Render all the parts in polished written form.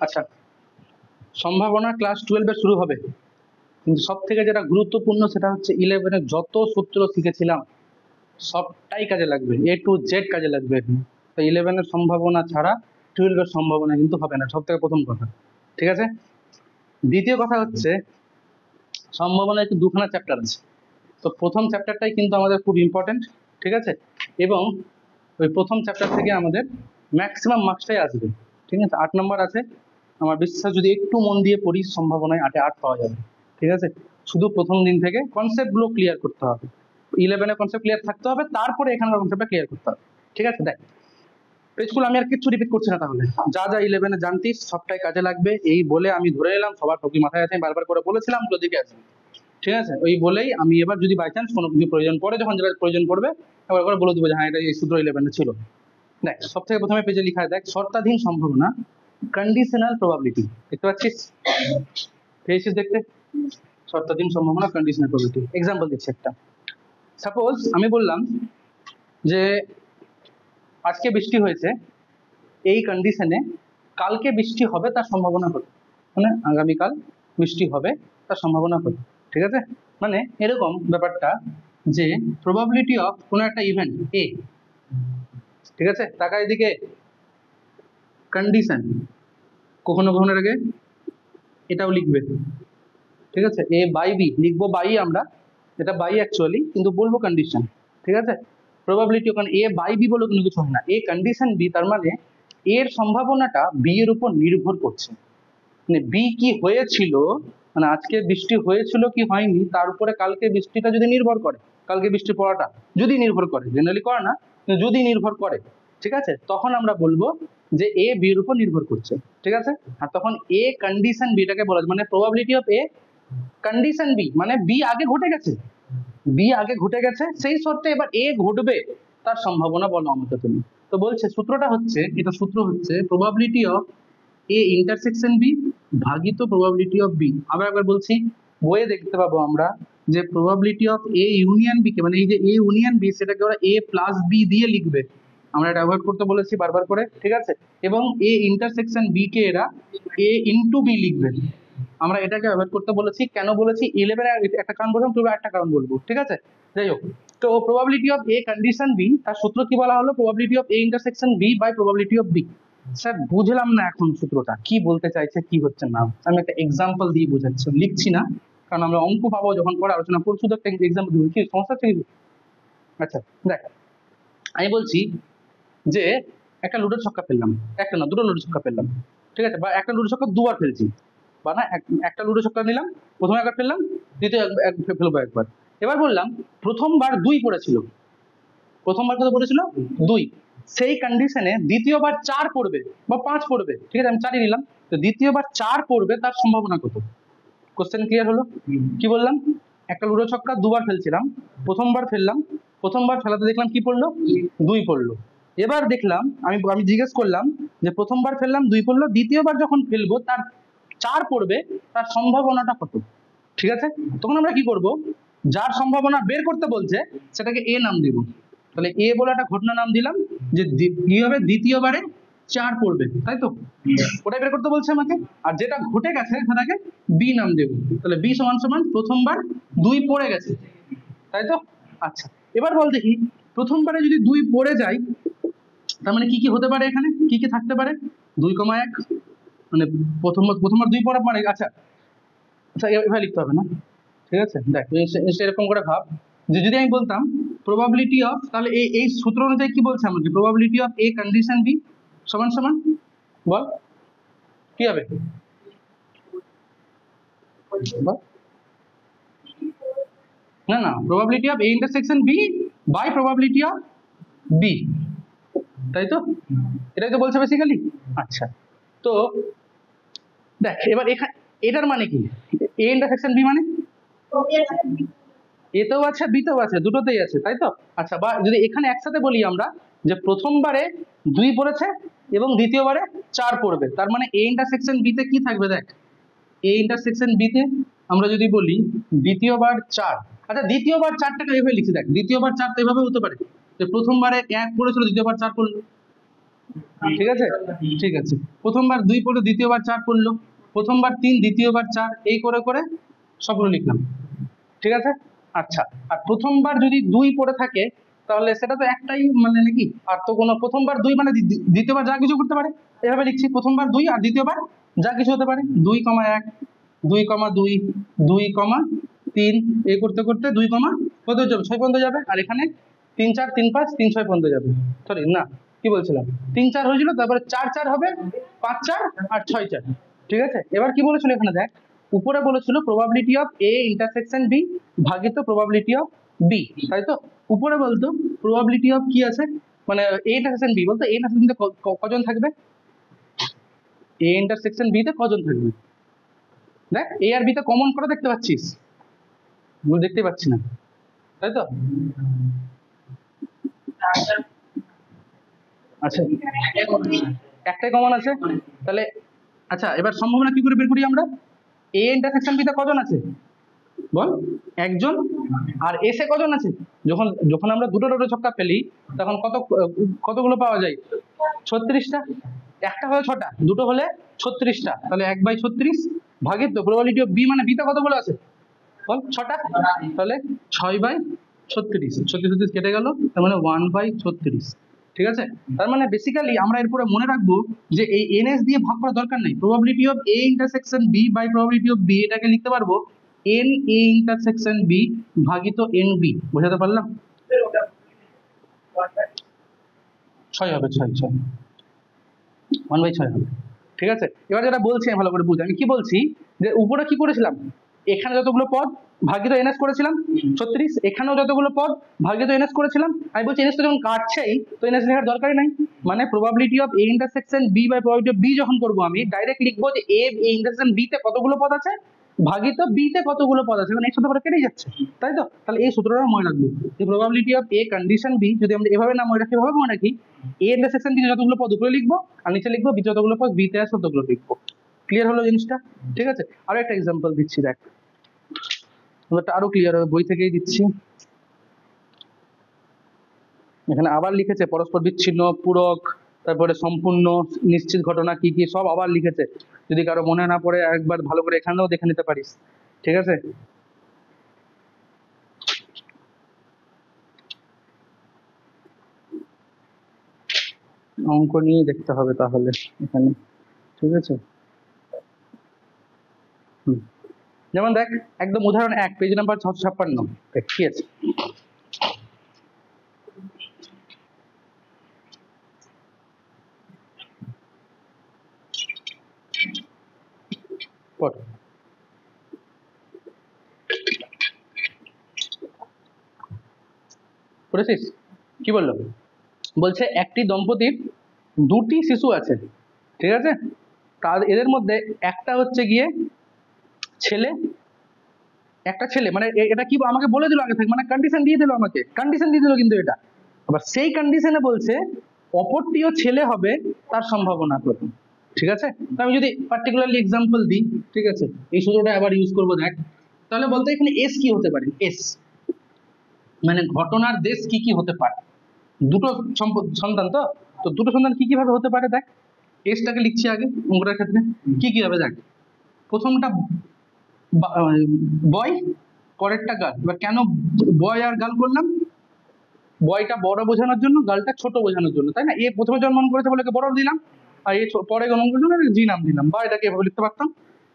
আচ্ছা, সম্ভাবনা ক্লাস 12 শুরু হবে, কিন্তু সব থেকে যেটা গুরুত্বপূর্ণ সেটা হচ্ছে 11 যত সূত্র শিখেছিলাম সবটাই কাজে লাগবে, এ টু জেড কাজে লাগবে। তো 11 সম্ভাবনা ছাড়া 12 সম্ভাবনা কিন্তু হবে না, সব থেকে প্রথম কথা। ঠিক আছে, দ্বিতীয় কথা হচ্ছে সম্ভাবনা একটু দুখানা চ্যাপ্টার আছে। তো প্রথম চ্যাপ্টারটাই কিন্তু আমাদের খুব ইম্পর্টেন্ট। ঠিক আছে, এবং ওই প্রথম চ্যাপ্টার থেকে আমাদের ম্যাক্সিমাম মার্কসটাই আসবে। ঠিক আছে, 8 নম্বর আছে, আমার বিশ্বাস যদি একটু মন দিয়ে পড়ি সম্ভাবনায় 8-এ 8 পাওয়া যাবে। ঠিক আছে, শুধু প্রথম দিন থেকে কনসেপ্টগুলো ক্লিয়ার করতে হবে, 11 কনসেপ্ট ক্লিয়ার থাকতে হবে, তারপরে এখানকার কনসেপ্টটা ক্লিয়ার করতে হবে। ঠিক আছে, দেখ পেজগুলো আমি আর কিচ্ছু রিপিট করছি না, তাহলে যা যা 11 জানতিস সবটাই কাজে লাগবে এই বলে আমি ধরে এলাম, সবার টপিক মাথায় আছে, আমি বারবার করে বলেছিলাম ওগুলো দেখে আসবে। ঠিক আছে, ওই বলেই আমি এবার যদি বাই চান্স কোনো কিছু প্রয়োজন পড়ে, যখন যেটা প্রয়োজন পড়বে একবার করে বলে দেবো যে হ্যাঁ এটা এই সূত্র 11 ছিল। দেখ সব থেকে প্রথমে পেজে লেখা দেখ শর্তাধীন সম্ভাবনা, কন্ডিশনাল প্রবাবিলিটি। দেখতে পাচ্ছিস, পেয়েছিস দেখতে, শর্তাধীন সম্ভাবনা কন্ডিশনাল প্রবাবিলিটি। এক্সাম্পল দিচ্ছি একটা, সাপোজ আমি বললাম যে আজকে বৃষ্টি হয়েছে, এই কন্ডিশনে কালকে বৃষ্টি হবে তার সম্ভাবনা কত, মানে আগামীকাল বৃষ্টি হবে তার সম্ভাবনা কত। ঠিক আছে, মানে এরকম ব্যাপারটা যে প্রবাবিলিটি অফ কোনো একটা ইভেন্ট এ, ঠিক আছে, টাকা এদিকে কন্ডিশন কখনো কখনো এর আগে এটাও লিখবে। ঠিক আছে, এ বাই বি লিখবো, বাই আমরা, এটা বাই অ্যাকচুয়ালি, কিন্তু বলবো কন্ডিশন। ঠিক আছে, প্রবাবিলিটি ওখানে এ বাই বি বলে কোনো কিছু হয় না, এ কন্ডিশন বি, তার মানে এর সম্ভাবনাটা বি এর উপর নির্ভর করছে। মানে বি কি হয়েছিল, মানে আজকে বৃষ্টি হয়েছিল কি হয়নি তার উপরে কালকে বৃষ্টিটা যদি নির্ভর করে, কালকে বৃষ্টি পড়াটা যদি নির্ভর করে, জেনারেলি করে না কিন্তু যদি নির্ভর করে, ঠিক আছে, তখন আমরা বলবো যে এ বি এর উপর নির্ভর করছে। ঠিক আছে, আর তখন এ কন্ডিশন বিটাকে বলা যায়, মানে probability of A condition B, মানে বি আগে ঘটে গেছে, বি আগে ঘটে গেছে, সেই শর্তে এবার এ ঘটবে তার সম্ভাবনা বলো আমাকে তুমি। তো বলছে সূত্রটা হচ্ছে, এটা সূত্র হচ্ছে probability of A intersection B ভাগিত প্রবাবিলিটি অফ বি। আবার একবার বলছি, বইয়ে দেখতে পাবো আমরা যে probability of A union B কে, মানে এই যে এ ইউনিয়ন বি সেটাকে ওরা এ প্লাস বি দিয়ে লিখবে, আমরা এটা অ্যাভয়েড করতে বলেছি বারবার করে। ঠিক আছে, এবং এ ইন্টারসেকশন বি কে এরা এ ইন্টু বি লিখবে, আমরা এটাকে অ্যাভয়েড করতে বলেছি। কেন বলেছি 11 একটা কারণ বললাম, 12 একটা কারণ বলবো। ঠিক আছে, যাই হোক, তো probability of A condition B তার সূত্র কি বলা হলো, probability of A intersection B by probability of B. Sir বুঝলাম না এখন সূত্রটা কি বলতে চাইছে কি হচ্ছে না, আমি একটা এক্সাম্পল দিয়ে বোঝাচ্ছি, লিখছি না, কারণ আমরা অঙ্ক পাবো যখন পরে আলোচনা করবো, শুধু একটা এক্সাম্পল দিব, কি সমস্যা হচ্ছে কিছু? আচ্ছা দেখ, আমি বলছি যে একটা লুডোর ছক্কা ফেললাম, একটা না দুটো লুডো ছক্কা ফেললাম, ঠিক আছে, বা একটা লুডো ছক্কা দুবার ফেলছি, বা না একটা লুডো ছক্কা নিলাম, প্রথমে একবার ফেললাম, দ্বিতীয় ফেলবো একবার। এবার বললাম প্রথমবার 2 পড়েছিল, প্রথমবার কত পড়েছিল 2, সেই কন্ডিশনে দ্বিতীয়বার 4 পড়বে বা 5 পড়বে, ঠিক আছে আমি 4ই নিলাম, তো দ্বিতীয়বার 4 পড়বে তার সম্ভাবনা কত? কোশ্চেন ক্লিয়ার হলো? কি বললাম, একটা লুডো ছক্কা দুবার ফেলছিলাম, প্রথমবার ফেললাম, প্রথমবার ফেলাতে দেখলাম কি পড়লো 2 পড়লো। এবার দেখলাম আমি আমি জিজ্ঞেস করলাম যে প্রথমবার ফেললাম 2 পড়লো, দ্বিতীয়বার যখন ফেলবো তার 4 পড়বে, তার সম্ভাবনাটা কত? ঠিক আছে, তখন আমরা কি করব, যার সম্ভাবনা বের করতে বলছে সেটাকে এ নাম দিব, তাহলে এ বলে একটা ঘটনা নাম দিলাম, যে কি হবে দ্বিতীয়বারে 4 পড়বে, তাই তো, ওটাই বের করতে বলছে আমাকে, আর যেটা ঘটে গেছে সেটাকে বি নাম দেব, তাহলে বি সমান সমান প্রথমবার 2 পড়ে গেছে, তাই তো। আচ্ছা, এবার বল দেখি প্রথমবারে যদি 2 পড়ে যায় তার মানে কি কি হতে পারে, এখানে কি কি থাকতে পারে, 2,1, মানে প্রথমবার 2 পড়া মানে, আচ্ছা আচ্ছা এভাবে লিখতে হবে না, ঠিক আছে, দেখ এরকম করে ভাব, যে যদি আমি বলতাম প্রবাবিলিটি অফ, তাহলে এই সূত্র অনুযায়ী কি বলছে আমাকে, probability of A condition B সমান সমান, বল কি হবে, বল, না না, probability of A intersection B by probability of B, তাই তো, এটাই তো বলছে বেসিক্যালি। আচ্ছা, তো দেখ এবার এখানে এটার মানে কি, এ ইন্টারসেকশন বি মানে এতেও আছে বিতেও আছে, দুটোতেই আছে, তাই তো। আচ্ছা, বা যদি এখানে একসাথে বলি আমরা যে প্রথমবারে 2 পড়েছে এবং দ্বিতীয়বারে 4 পড়বে, তার মানে এ ইন্টারসেকশন বিতে কি থাকবে, দেখ এ ইন্টারসেকশন বিতে আমরা যদি বলি দ্বিতীয়বার 4, আচ্ছা দ্বিতীয়বার 4টাকে এভাবে লিখি, দেখ দ্বিতীয়বার 4 তো এভাবে হতে পারে যে প্রথমবারে 1 পড়েছিল দ্বিতীয়বার 4 পড়লো, ঠিক আছে, ঠিক আছে। প্রথমবার 2 পড়লো, দ্বিতীয়বার 4 পড়লো, প্রথমবার 3, দ্বিতীয়বার 4, এই করে করে সবগুলো লিখলাম। ঠিক আছে। আচ্ছা, আর প্রথমবার যদি 2 পড়ে থাকে তাহলে সেটা তো একটাই মানে নাকি, আর তো কোনো প্রথমবার 2 মানে দ্বিতীয়বার যা কিছু করতে পারে, এভাবে লিখছি প্রথমবার 2 আর দ্বিতীয়বার যা কিছু হতে পারে, 2,1, 2,2, 2,3, এই করতে করতে 2, কত যাবে, 6 পর্যন্ত যাবে। আর এখানে 3, 4, 3, 5, 3, 6 পর্যন্ত যাবে। সরি না, কি বলছিলাম, 3, 4 হয়েছিল, তারপরে 4, 4 হবে, 5, 4 আর 6, 4। ঠিক আছে। এবার কি বলেছিল এখানে দেখ, উপরে বলেছিল probability of A intersection B ভাগিত প্রবাবিলিটি অফ বি, তাই তো। উপরে বলতো প্রবাবিলিটি অফ কি আছে, মানে এ ইন্টারসেকশন বি, বলতো এ ইন্টারসেকশন কজন থাকবে, এ ইন্টারসেকশন বি তে কজন থাকবে। দেখ এ আর বি তে কমন করে দেখতে পাচ্ছিস, দেখতে পাচ্ছি না, তাই তো। আচ্ছা, একটাই কমন আছে তাহলে। আচ্ছা, এবার সম্ভাবনা কি করে বের করি আমরা, এ ইন্টারসেকশন বি তে কজন আছে বল, একজন। আর এস এ কজন আছে, যখন যখন আমরা দুটো দুটো ছক্কা ফেলি তখন কতগুলো পাওয়া যায়, 36টা। একটা হলে 6টা, দুটো হলে 36টা, তাহলে 1/36 ভাগের তো প্রবাবিলিটি অফ বি, মানে বিটা কতগুলো আছে বল, 6টা, তাহলে 6/36, 36 কেটে গেল, তার মানে 1/36। ঠিক আছে। তার মানে বেসিক্যালি আমরা এরপরে মনে রাখবো যে এই এনএস দিয়ে ভাগ করার দরকার নেই, probability of A intersection B by probability of B, এটাকে লিখতে পারবো এন এ ইন্টারসেকশন বি ভাগিত এন বি। বোঝাতে পারলাম, 6 হবে, 6 1/6 হবে। ঠিক আছে। এবার যেটা বলছি আমি ভালো করে বুঝ, আমি কি বলছি যে উপরে কি করেছিলাম, এখানে যতগুলো পদ ভাগিত এনএস করেছিলাম 36, এখানেও যতগুলো পদ ভাগিত এনএস করেছিলাম। আমি বলছি এনএস তো যখন কাটছেই তো এনএস লেখার দরকারই নাই, মানে probability of A intersection B by probability of B যখন করবো আমি ডাইরেক্ট লিখবো যে এ ইন্টারসেকশন বি তে কতগুলো পদ আছে ভাগিত বি তে কতগুলো পদ আছে, মানে এই সূত্রটা কেটেই যাচ্ছে, তাই তো। তাহলে এই সূত্রটা মনে রাখবো, এই probability of A condition B যদি আমরা এভাবে না মনে রাখি, এভাবে মনে রাখি, এ ইন্টারসেকশন বি যতগুলো পদ উপরে লিখবো আর নিচে লিখবো বি যতগুলো পদ বি তে আছে ততগুলো লিখবো। ক্লিয়ার হলো জিনিসটা। ঠিক আছে। আরো একটা এক্সাম্পল দিচ্ছি দেখ, ব্যাপারটা আরো ক্লিয়ার হবে, বই থেকেই দিচ্ছি। এখানে আবার লিখেছে পরস্পর বিচ্ছিন্ন, পূরক, তারপরে সম্পূর্ণ, নিশ্চিত ঘটনা কি কি সব আবার লিখেছে, যদি কারো মনে না পড়ে একবার ভালো করে এখানেও দেখে নিতে পারিস। ঠিক আছে। অঙ্ক নিয়ে দেখতে হবে তাহলে এখানে। ঠিক আছে। যেমন দেখ একদম উদাহরণ 1, পেজ নাম্বার 656, দেখ কি আছে, পড়। পড়েছিস, কি বললো, বলছে একটি দম্পতির 2টি শিশু আছে। ঠিক আছে। তার এদের মধ্যে একটা হচ্ছে গিয়ে ছেলে, একটা ছেলে, মানে এটা কি আমাকে বলে দিল আগে থেকে, মানে কন্ডিশন দিয়ে দিল, আমাকে কন্ডিশন দিয়ে দিল, কিন্তু এটা আবার সেই কন্ডিশনে বলছে অপরটিও ছেলে হবে তার সম্ভাবনা কত। ঠিক আছে। তো আমি যদি পার্টিকুলারলি এক্সাম্পল দিই, ঠিক আছে, এই সূত্রটা আবার ইউজ করবো দেখ, তাহলে বলতে এখানে এস কি হতে পারে, এস মানে ঘটনার দেশ কি কি হতে পারে, দুটো সন্তান, তো তো দুটো সন্তান কি কিভাবে হতে পারে দেখ, এসটাকে লিখছি আগে অঙ্কটার ক্ষেত্রে, কি কি হবে দেখ, প্রথমটা বয়, পরেরটা গার্ল। এবার কেন বয় আর গার্ল করলাম, বয়টা বড় বোঝানোর জন্য, গার্লটা ছোট বোঝানোর জন্য, তাই না। এ প্রথমে জন্মগ্রহণ করেছে বলে বড় দিলাম, আর এ পরে জন্মগ্রহণ করেছে জি নাম দিলাম, বা এটাকে এভাবে লিখতে পারতাম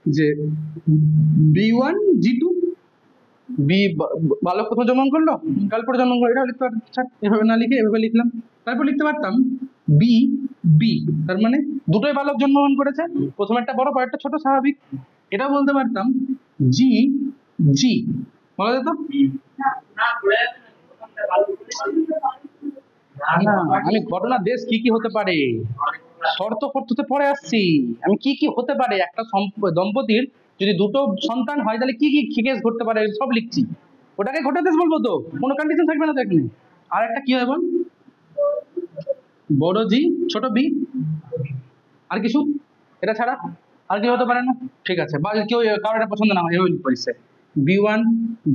যে B1 G2, বি বালক প্রথমে জন্মগ্রহণ করলো, গার্ল পরে জন্মগ্রহণ করলো, এটা লিখতে পারতাম, এভাবে না লিখে এভাবে লিখলাম। তারপর লিখতে পারতাম বি বি, তার মানে দুটোই বালক জন্মগ্রহণ করেছে, প্রথমেরটা বড় পরেরটা ছোট, স্বাভাবিক। এটাও বলতে পারতাম জি জি, বলা যেত না, আমি ঘটনার দেশ কি কি হতে পারে, শর্ত ফর্ততে পরে আসছি, আমি কি কি হতে পারে একটা দম্পতির যদি দুটো সন্তান হয় তাহলে কি কি কেস ঘটতে পারে সব লিখছি, ওটাকে ঘটে দেশ বলবো, তো কোনো কন্ডিশন থাকবে না তো এখানে। আর একটা কি হয় বল, বড় জি ছোট বি, আর কিছু এটা ছাড়া আর কি হতে পারে না। ঠিক আছে, বা কেউ কারো এটা পছন্দ না হয় এভাবে লিখতে পারিস B1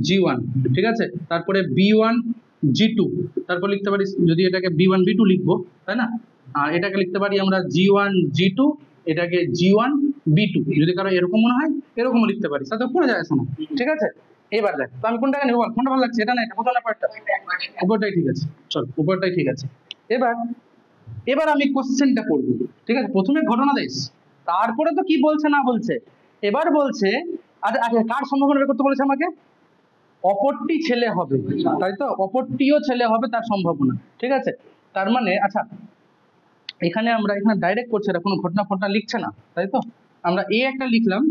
G1, ঠিক আছে, তারপরে B1 G2, তারপর লিখতে পারিস যদি এটাকে B1 B2 লিখবো, তাই না, আর এটাকে লিখতে পারি আমরা G1 G2, এটাকে G1 B2, যদি কারো এরকম মনে হয় এরকমও লিখতে পারি, তাতে পড়ে যায় না, ঠিক আছে। এবার দেখ তো আমি কোনটাকে নেবো, কোনটা ভালো লাগছে, এটা না এটা, কোথাও না পার্টটা, উপরটাই ঠিক আছে, চল উপরটাই ঠিক আছে। এবার এবার আমি কোশ্চেনটা করবো, ঠিক আছে। প্রথমে ঘটনা দেশ, তারপরে তো কি বলছে না বলছে। এবার বলছে আচ্ছা আচ্ছা কার সম্ভাবনা বের করতে বলেছে আমাকে, অপরটি ছেলে হবে, তাই তো, অপরটিও ছেলে হবে তার সম্ভাবনা, ঠিক আছে। তার মানে আচ্ছা এখানে আমরা এখানে ডাইরেক্ট করছে, এটা কোনো ঘটনা ফটনা লিখছে না, তাই তো। আমরা এ একটা লিখলাম,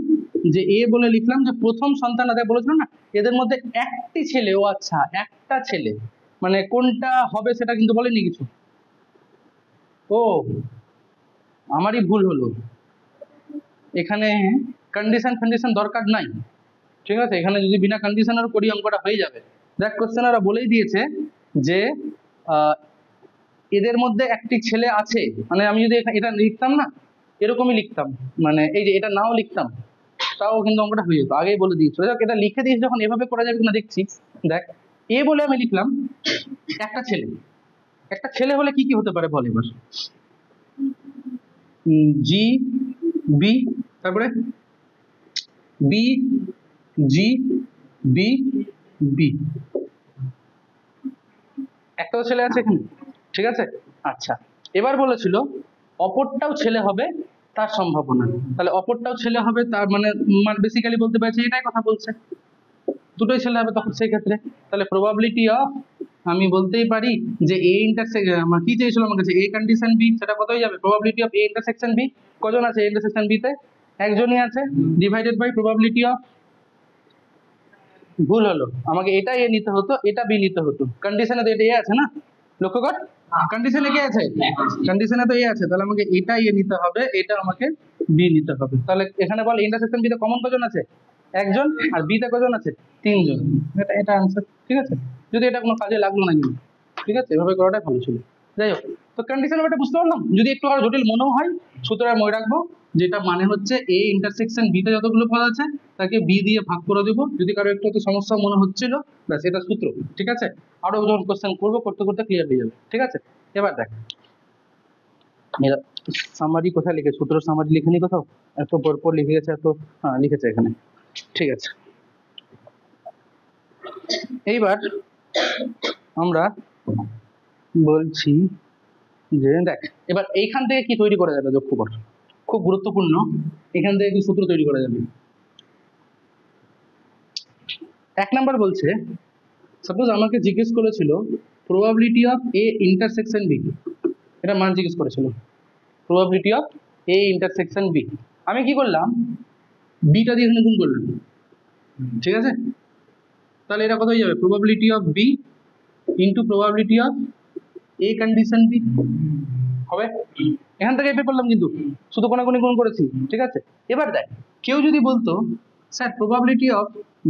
যে এ বলে লিখলাম যে প্রথম সন্তান, আদায় বলেছিলাম না এদের মধ্যে একটি ছেলে, ও আচ্ছা একটা ছেলে, মানে কোনটা হবে সেটা কিন্তু বলেনি কিছু। ও আমারই ভুল হলো, এখানে কন্ডিশন ফন্ডিশন দরকার নাই, ঠিক আছে। এখানে যদি বিনা কন্ডিশনের করি অঙ্কটা হয়ে যাবে। দেখ কোশ্চেন ওরা বলেই দিয়েছে যে এদের মধ্যে একটি ছেলে আছে, মানে আমি যদি এটা লিখতাম না, এরকমই লিখতাম, মানে এই যে এটা নাও লিখতাম, তাও কিন্তু অঙ্কটা হয়ে যেত, আগেই বলে দিয়েছিল। দেখ এটা লিখে দিয়েছি যখন, এভাবে করা যাবে কিনা দেখছি। দেখ এ বলে আমি লিখলাম একটা ছেলে, একটা ছেলে হলে কি কি হতে পারে বল এবার। জি বি, তারপরে বি জি বি বি, একটা তো ছেলে আছে এখানে, ঠিক আছে। আচ্ছা এবার বলেছিল অপরটাও ছেলে হবে তার সম্ভাবনা, তাহলে অপরটাও ছেলে হবে তার মানে বেসিক্যালি বলতে পারছি এটাই কথা বলছে, দুটোই ছেলে হবে তখন সেই ক্ষেত্রে। তাহলে প্রবাবিলিটি অফ, আমি বলতেই পারি যে এ ইন্টারসেকশন, কি চেয়েছিল আমার কাছে, এ কন্ডিশন বি, সেটা কত হয়ে যাবে, probability of A intersection B, কজন আছে এ ইন্টারসেকশন বি তে, একজনই আছে, ডিভাইডেড বাই প্রবাবিলিটি অফ, ভুল হলো, আমাকে এটা এ নিতে হতো, এটা বি নিতে হতো, কন্ডিশনে তো এটা এ আছে না, লক্ষ্য কর কন্ডিশনে কে আছে, কন্ডিশনে তো এ আছে, তাহলে আমাকে এটা এ নিতে হবে, এটা আমাকে বি নিতে হবে। তাহলে এখানে বল ইন্টারসেকশন বি তে কমন কজন আছে, একজন, আর বি তে কজন আছে, তিনজন, এটা এটা আনসার, ঠিক আছে। যদি এটা কোনো কাজে লাগলো না কিন্তু, ঠিক আছে, এভাবে করাটাই ভালো ছিল। যাই হোক, তো কন্ডিশন ব্যাপারটা বুঝতে পারলাম, যদি একটু আর জটিল মনেও হয় সুতরাং মনে রাখবো যেটা মানে হচ্ছে এ ইন্টারসেকশন বি তে যতগুলো পদ আছে তাকে বি দিয়ে ভাগ করে দেবো, যদি কারো একটু একটু সমস্যা মনে হচ্ছিল ব্যাস এটা সূত্র, ঠিক আছে। আরো যখন কোশ্চেন করবো করতে করতে ক্লিয়ার হয়ে যাবে, ঠিক আছে। এবার দেখ সামারি কোথায় লিখে, সূত্র সামারি লিখেনি কোথাও, এত পর লিখে গেছে, এত হ্যাঁ লিখেছে এখানে, ঠিক আছে। এইবার আমরা বলছি যে দেখ এবার এইখান থেকে কি তৈরি করা যাবে, লক্ষ্য কর খুব গুরুত্বপূর্ণ, এখান থেকে কি সূত্র তৈরি করা যাবে। এক নাম্বার বলছে সাপোজ আমাকে জিজ্ঞেস করেছিল probability of A intersection B, এটা মান জিজ্ঞেস করেছিল, probability of A intersection B, আমি কি করলাম বিটা দিয়ে এখানে গুণ করলাম, ঠিক আছে। তাহলে এটা কত হয়ে যাবে, probability of B into probability of A condition B হবে, এখান থেকে পেয়ে করলাম কিন্তু শুধু কোনাকুনি গুণ করেছি, ঠিক আছে। এবার দেখ কেউ যদি বলতো sir probability of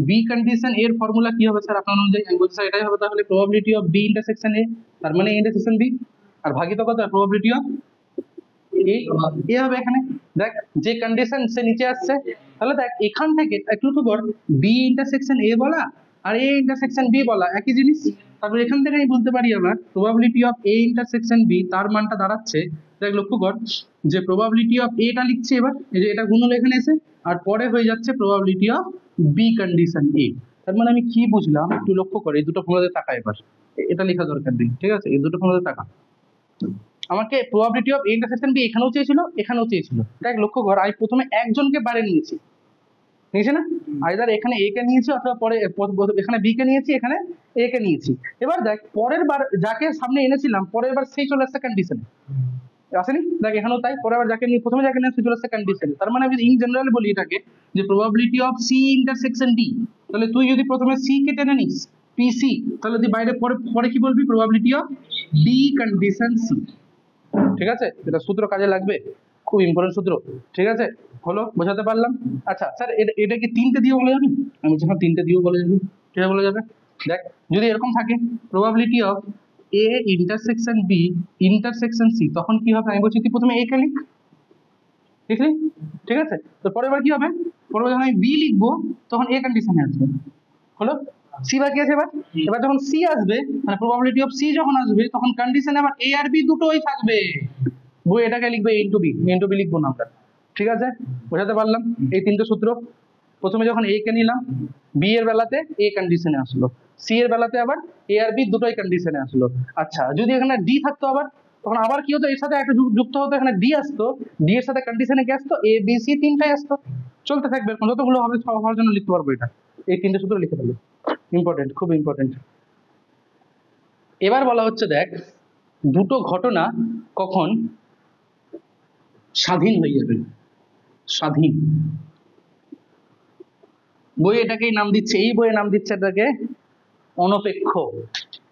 B condition এর ফর্মুলা কি হবে স্যার আপনার অনুযায়ী, আমি বলছি স্যার এটাই হবে, তাহলে probability of B intersection A, তার মানে ইন্টারসেকশন বি, আর ভাগিত কত প্রবাবিলিটি অফ এ হবে এখানে। দেখ যে কন্ডিশন সে নিচে আসছে, তাহলে দেখ এখান থেকে একটু খবর বি ইন্টারসেকশন এ বলা আর এ ইন্টারসেকশন বি বলা একই জিনিস, তারপর এখান থেকে আমি বলতে পারি আবার probability of A intersection B, তার মানটা দাঁড়াচ্ছে দেখ লক্ষ্য কর যে প্রবাবিলিটি অফ এটা লিখছে, এবার এই যে এটা গুণ হলো এখানে এসে, আর পরে হয়ে যাচ্ছে প্রবাবিলিটি অফ বি কন্ডিশন এ। তার মানে আমি কি বুঝলাম একটু লক্ষ্য করে, এই দুটো ফর্মুলাতে তাকা, এবার এটা লেখা দরকার নেই, ঠিক আছে, এই দুটো ফর্মুলাতে তাকা। আমাকে probability of A intersection B এখানেও চেয়েছিল এখানেও চেয়েছিল, দেখ লক্ষ্য কর আমি প্রথমে একজনকে বারে নিয়েছি, নিয়েছি না, আইদার এখানে এ কে নিয়েছি অথবা পরে এখানে বি কে নিয়েছি, এখানে এ কে নিয়েছি। এবার দেখ পরের বার যাকে সামনে এনেছিলাম পরের বার সেই চলে আসছে কন্ডিশনে, আসেনি, দেখ এখানেও তাই, পরের বার যাকে নিয়ে প্রথমে যাকে নিয়ে চলে আসছে কন্ডিশনে। তার মানে আমি ইন জেনারেল বলি এটাকে যে probability of C intersection D, তাহলে তুই যদি প্রথমে সি কে টেনে নিস পিসি, তাহলে তুই বাইরে পরে পরে কি বলবি probability of D condition C, ঠিক আছে। এটা সূত্র কাজে লাগবে, খুব ইম্পর্টেন্ট সূত্র, ঠিক আছে। হলো, বোঝাতে পারলাম। আচ্ছা স্যার এটা কি তিনটে দিয়েও বলা যাবে, আমি যখন তিনটে দিয়েও বলা যাবে, কিভাবে বলা যাবে, দেখ যদি এরকম থাকে probability of A intersection B intersection C, তখন কি হবে, আমি বলছি তুই প্রথমে এ কে লিখলি, ঠিক আছে, তো পরের বার কি হবে, পরের বার যখন আমি বি লিখবো তখন এ কন্ডিশনে আসবে, হলো। সি বাকি আছে, এবার এবার যখন সি আসবে মানে প্রবাবিলিটি অফ সি যখন আসবে তখন কন্ডিশন আবার এ আর বি দুটোই থাকবে, বই এটাকে লিখবে এ ইন্টু বি লিখবো না আমরা, ঠিক আছে? বোঝাতে পারলাম? এই তিনটে সূত্র। প্রথমে যখন এ কে নিলাম, বি এর বেলাতে এ কন্ডিশনে আসলো, সি এর বেলাতে আবার এ আর বি দুটোই কন্ডিশনে আসলো। আচ্ছা, যদি এখানে ডি থাকতো আবার, তখন আবার কি হতো, এর সাথে একটা যুক্ত হতো, এখানে ডি আসতো, ডি এর সাথে কন্ডিশনে কি আসতো, এ বি সি তিনটাই আসতো, চলতে থাকবে, যতগুলো হবে সব হওয়ার জন্য লিখতে পারবো এটা। এই তিনটে সূত্র লিখে ফেলো, ইম্পর্টেন্ট, খুব ইম্পর্টেন্ট। এবার বলা হচ্ছে দেখ, দুটো ঘটনা কখন স্বাধীন হয়ে যাবে, স্বাধীন। বই এটাকেই নাম দিচ্ছে, এই বইয়ের নাম দিচ্ছে এটাকে অনপেক্ষ,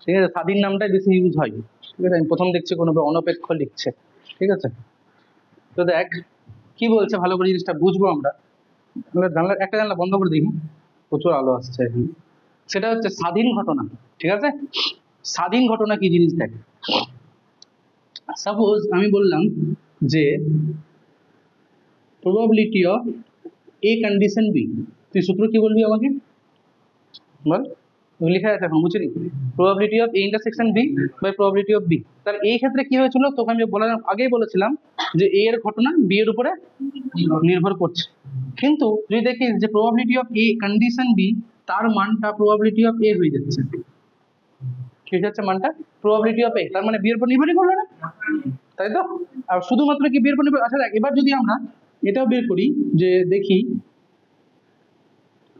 ঠিক আছে? স্বাধীন নামটাই বেশি ইউজ হয়, ঠিক আছে? আমি প্রথম দেখছি কোনো অনপেক্ষ লিখছে, ঠিক আছে? তো দেখ কি বলছে, ভালো করে জিনিসটা বুঝবো আমরা। জানলা, একটা জানলা বন্ধ করে দেখি, প্রচুর আলো আসছে এখন। সেটা হচ্ছে স্বাধীন ঘটনা, ঠিক আছে? স্বাধীন ঘটনা কি জিনিস দেখ, সাপোজ আমি বললাম যে probability of A condition B, তুই সূত্র কি বলবি আমাকে বল, লেখা আছে এখন, বুঝলি? Probability of A intersection B by probability of B. তাহলে এই ক্ষেত্রে কি হয়েছিল, তোকে আমি আগেই বলেছিলাম যে এ এর ঘটনা বি এর উপরে নির্ভর করছে। কিন্তু যদি দেখি যে probability of A condition B, তার মানটা প্রবাবিলিটি অফ এ হয়ে যাচ্ছে, কি হয়ে যাচ্ছে মানটা, প্রবাবিলিটি অফ এ, তার মানে বি এর উপর নির্ভরই করলো না, তাই তো? আর শুধুমাত্র কি বি এর উপর নির্ভর, আচ্ছা দেখ এবার যদি আমরা এটাও বের করি, যে দেখি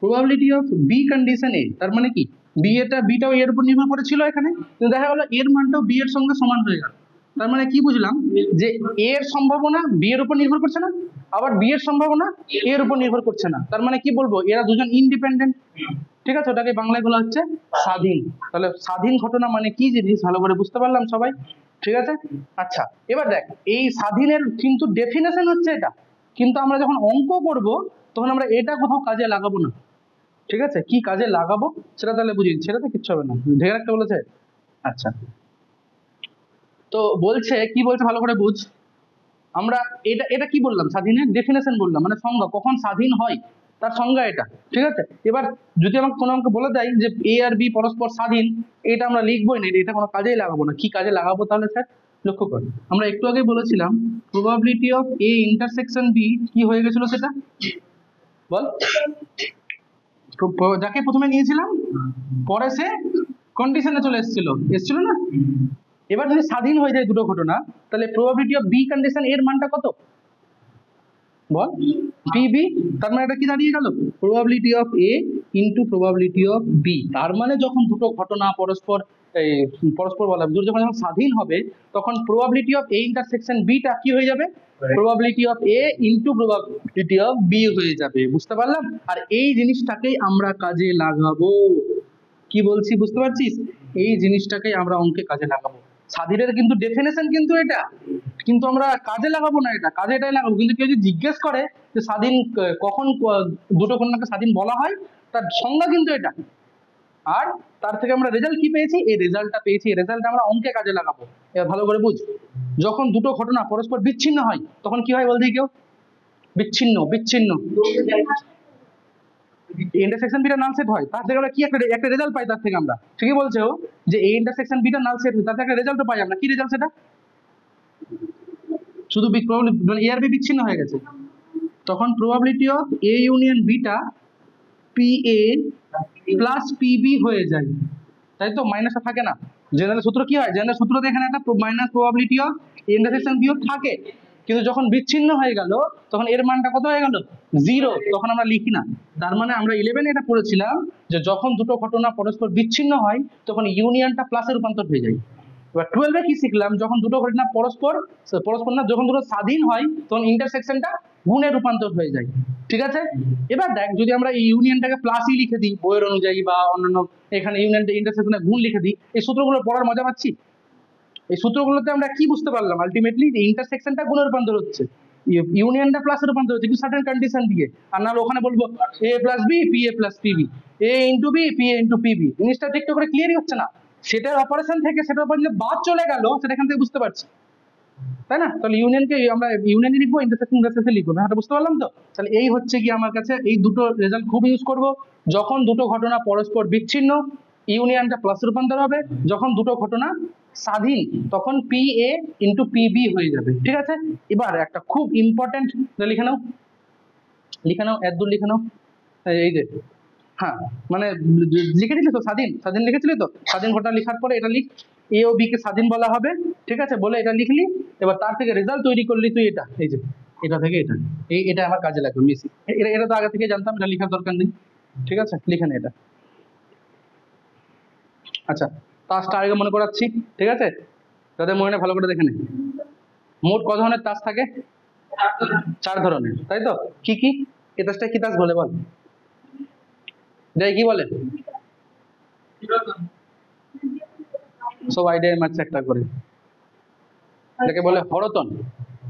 প্রবাবিলিটি অফ বি কন্ডিশন এ, তার মানে কি বিটাও এর উপর নির্ভর করেছিল এখানে, কিন্তু দেখা গেলো এর মানটাও বি এর সঙ্গে সমান হয়ে গেল। তার মানে কি বুঝলাম, যে এর সম্ভাবনা বি এর উপর নির্ভর করছে না, আবার বি এর সম্ভাবনা এর উপর নির্ভর করছে না। তার মানে কি বলবো, এরা দুজন ইন্ডিপেন্ডেন্ট, ঠিক আছে? ওটাকে বাংলায় বলা হচ্ছে স্বাধীন। তাহলে স্বাধীন ঘটনা মানে কি জিনিস, ভালো করে বুঝতে পারলাম সবাই, ঠিক আছে? আচ্ছা, এবার দেখ এই স্বাধীনের কিন্তু ডেফিনেশন হচ্ছে এটা, কিন্তু আমরা যখন অঙ্ক করব তখন আমরা এটা কোথাও কাজে লাগাবো না, ঠিক আছে? কি কাজে লাগাবো সেটা তাহলে বুঝিয়ে, সেটাতে কিচ্ছু হবে না, ঢেকে রাখতে বলেছে। আচ্ছা, তো বলছে কি বলছে ভালো করে বুঝ। আমরা এটা এটা কি বললাম, স্বাধীনের ডেফিনেশন বললাম, মানে সংজ্ঞা, কখন স্বাধীন হয় তার সংজ্ঞা এটা, ঠিক আছে? এবার যদি আমাকে কোনো আমাকে বলে দেয় যে এ আর বি পরস্পর স্বাধীন, এটা আমরা লিখবোই না, এটা কোনো কাজেই লাগাবো না। কি কাজে লাগাবো তাহলে স্যার, লক্ষ্য কর, আমরা একটু আগে বলেছিলাম probability of A intersection B কি হয়ে গেছিল সেটা বল, যাকে প্রথমে নিয়েছিলাম পরে সে কন্ডিশনে চলে এসেছিল না? এবার যদি স্বাধীন হয়ে যায় দুটো ঘটনা, তাহলে প্রবাবিলিটি অফ বি কন্ডিশন এর মানটা কত বল, পিবি। তার মানে এটা কি দাঁড়িয়ে গেল, probability of A into probability of B. তার মানে যখন দুটো ঘটনা পরস্পর বলা যখন স্বাধীন হবে, তখন প্রবাবিলিটি অফ এ ইন্টারসেকশন বিটা কি হয়ে যাবে, probability of A into probability of B হয়ে যাবে। বুঝতে পারলাম? আর এই জিনিসটাকেই আমরা কাজে লাগাবো, কি বলছি বুঝতে পারছিস? এই জিনিসটাকেই আমরা অঙ্কে কাজে লাগাবো। স্বাধীনের কিন্তু ডেফিনেশন কিন্তু এটা, কিন্তু আমরা কাজে লাগাবো না, এটা কাজে এটাই লাগাবো। কিন্তু কেউ যদি জিজ্ঞেস করে যে স্বাধীন কখন দুটো ঘটনাকে স্বাধীন বলা হয়, তার সংজ্ঞা কিন্তু এটা। আর তার থেকে আমরা রেজাল্ট কি পেয়েছি, এই রেজাল্টটা পেয়েছি, এই রেজাল্ট আমরা অঙ্কে কাজে লাগাবো। এবার ভালো করে বুঝ, যখন দুটো ঘটনা পরস্পর বিচ্ছিন্ন হয় তখন কি হয় বলতে কেউ, বিচ্ছিন্ন বিচ্ছিন্ন ইন্টারসেকশন বিটা নাল সেট হয়, তার থেকে আমরা কি একটা রেজাল্ট পাই, তার থেকে আমরা ঠিকই বলছে ও, যে এই ইন্টারসেকশন বিটা নাল সেট হয়, তার থেকে একটা রেজাল্ট পাই আমরা। কি রেজাল্ট সেটা, শুধু মানে এ আর বি বিচ্ছিন্ন হয়ে গেছে, তখন probability of A union beta P A plus PB হয়ে যায়, তাই তো? মাইনাসটা থাকে না, জেনারেল সূত্র কি হয়, জেনারেল সূত্রতে এখানে একটা মাইনাস প্রবাবিলিটি অফ ইন্টারসেকশন বিও থাকে, কিন্তু যখন বিচ্ছিন্ন হয়ে গেল তখন এর মানটা কত হয়ে গেল, 0, তখন আমরা লিখি না। তার মানে আমরা 11 এটা পড়েছিলাম যে যখন দুটো ঘটনা পরস্পর বিচ্ছিন্ন হয় তখন ইউনিয়নটা প্লাসে রূপান্তর হয়ে যায়। এবার 12 কি শিখলাম, যখন দুটো ঘটনা পরস্পর না, যখন দুটো স্বাধীন হয় তখন ইন্টারসেকশনটা গুণে রূপান্তর হয়ে যায়, ঠিক আছে? এবার দেখ, যদি আমরা এই ইউনিয়নটাকে প্লাসই লিখে দিই বইয়ের অনুযায়ী, বা অন্যান্য এখানে ইউনিয়নটা ইন্টারসেকশনে গুণ লিখে দিই, এই সূত্রগুলো পড়ার মজা পাচ্ছি? এই সূত্রগুলোতে আমরা কি বুঝতে পারলাম আলটিমেটলি, যে ইন্টারসেকশনটা গুণে রূপান্তর হচ্ছে, ইউনিয়নটা প্লাসে রূপান্তর হচ্ছে, কিন্তু সার্টেন কন্ডিশন দিয়ে। আর নাহলে ওখানে বলবো A plus B P A plus P B, A into B P A into P B, জিনিসটা ঠিক করে ক্লিয়ারই হচ্ছে না। সেটার অপারেশন থেকে সেটার উপর যে বাদ চলে গেল সেটা এখান থেকে বুঝতে পারছি, তাই না? তাহলে ইউনিয়নকে আমরা ইউনিয়নে লিখবো, ইন্টারসেকশন ইন্টারসেকশনে লিখবো, ব্যাপারটা বুঝতে পারলাম তো? তাহলে এই হচ্ছে কি আমার কাছে এই দুটো রেজাল্ট খুব ইউজ করব, যখন দুটো ঘটনা পরস্পর বিচ্ছিন্ন ইউনিয়নটা প্লাস রূপান্তর হবে, যখন দুটো ঘটনা স্বাধীন তখন P A into P B হয়ে যাবে। ঠিক আছে, এবার একটা খুব ইম্পর্টেন্ট লিখে নাও, লিখে নাও, এত দূর লিখে নাও। এই যে হ্যাঁ, মানে লিখে দিলি তো, স্বাধীন স্বাধীন লিখেছিলি তো, স্বাধীন ঘটনা লেখার পরে এটা লিখ, এ ও বি কে স্বাধীন বলা হবে। ঠিক আছে, বলে এটা লিখলি, এবার তার থেকে রেজাল্ট তৈরি করলি তুই এটা, এই যে এটা থেকে এটা, এটা আমার কাজে লাগবে মিসি, এটা তো আগে থেকে জানতাম, এটা লেখার দরকার নেই। ঠিক আছে, লিখে নে এটা। আচ্ছা, তাসটা আগে মনে করাচ্ছি। ঠিক আছে, যাদের মনে নেই ভালো করে দেখে নে। মোট ক ধরনের তাস থাকে? 4 ধরনের, তাই তো? কি কি? এই তাসটা কি তাস বলে বল, কি বলে? সব আইডিয়া মারছে একটা করে। এটাকে বলে হরতন,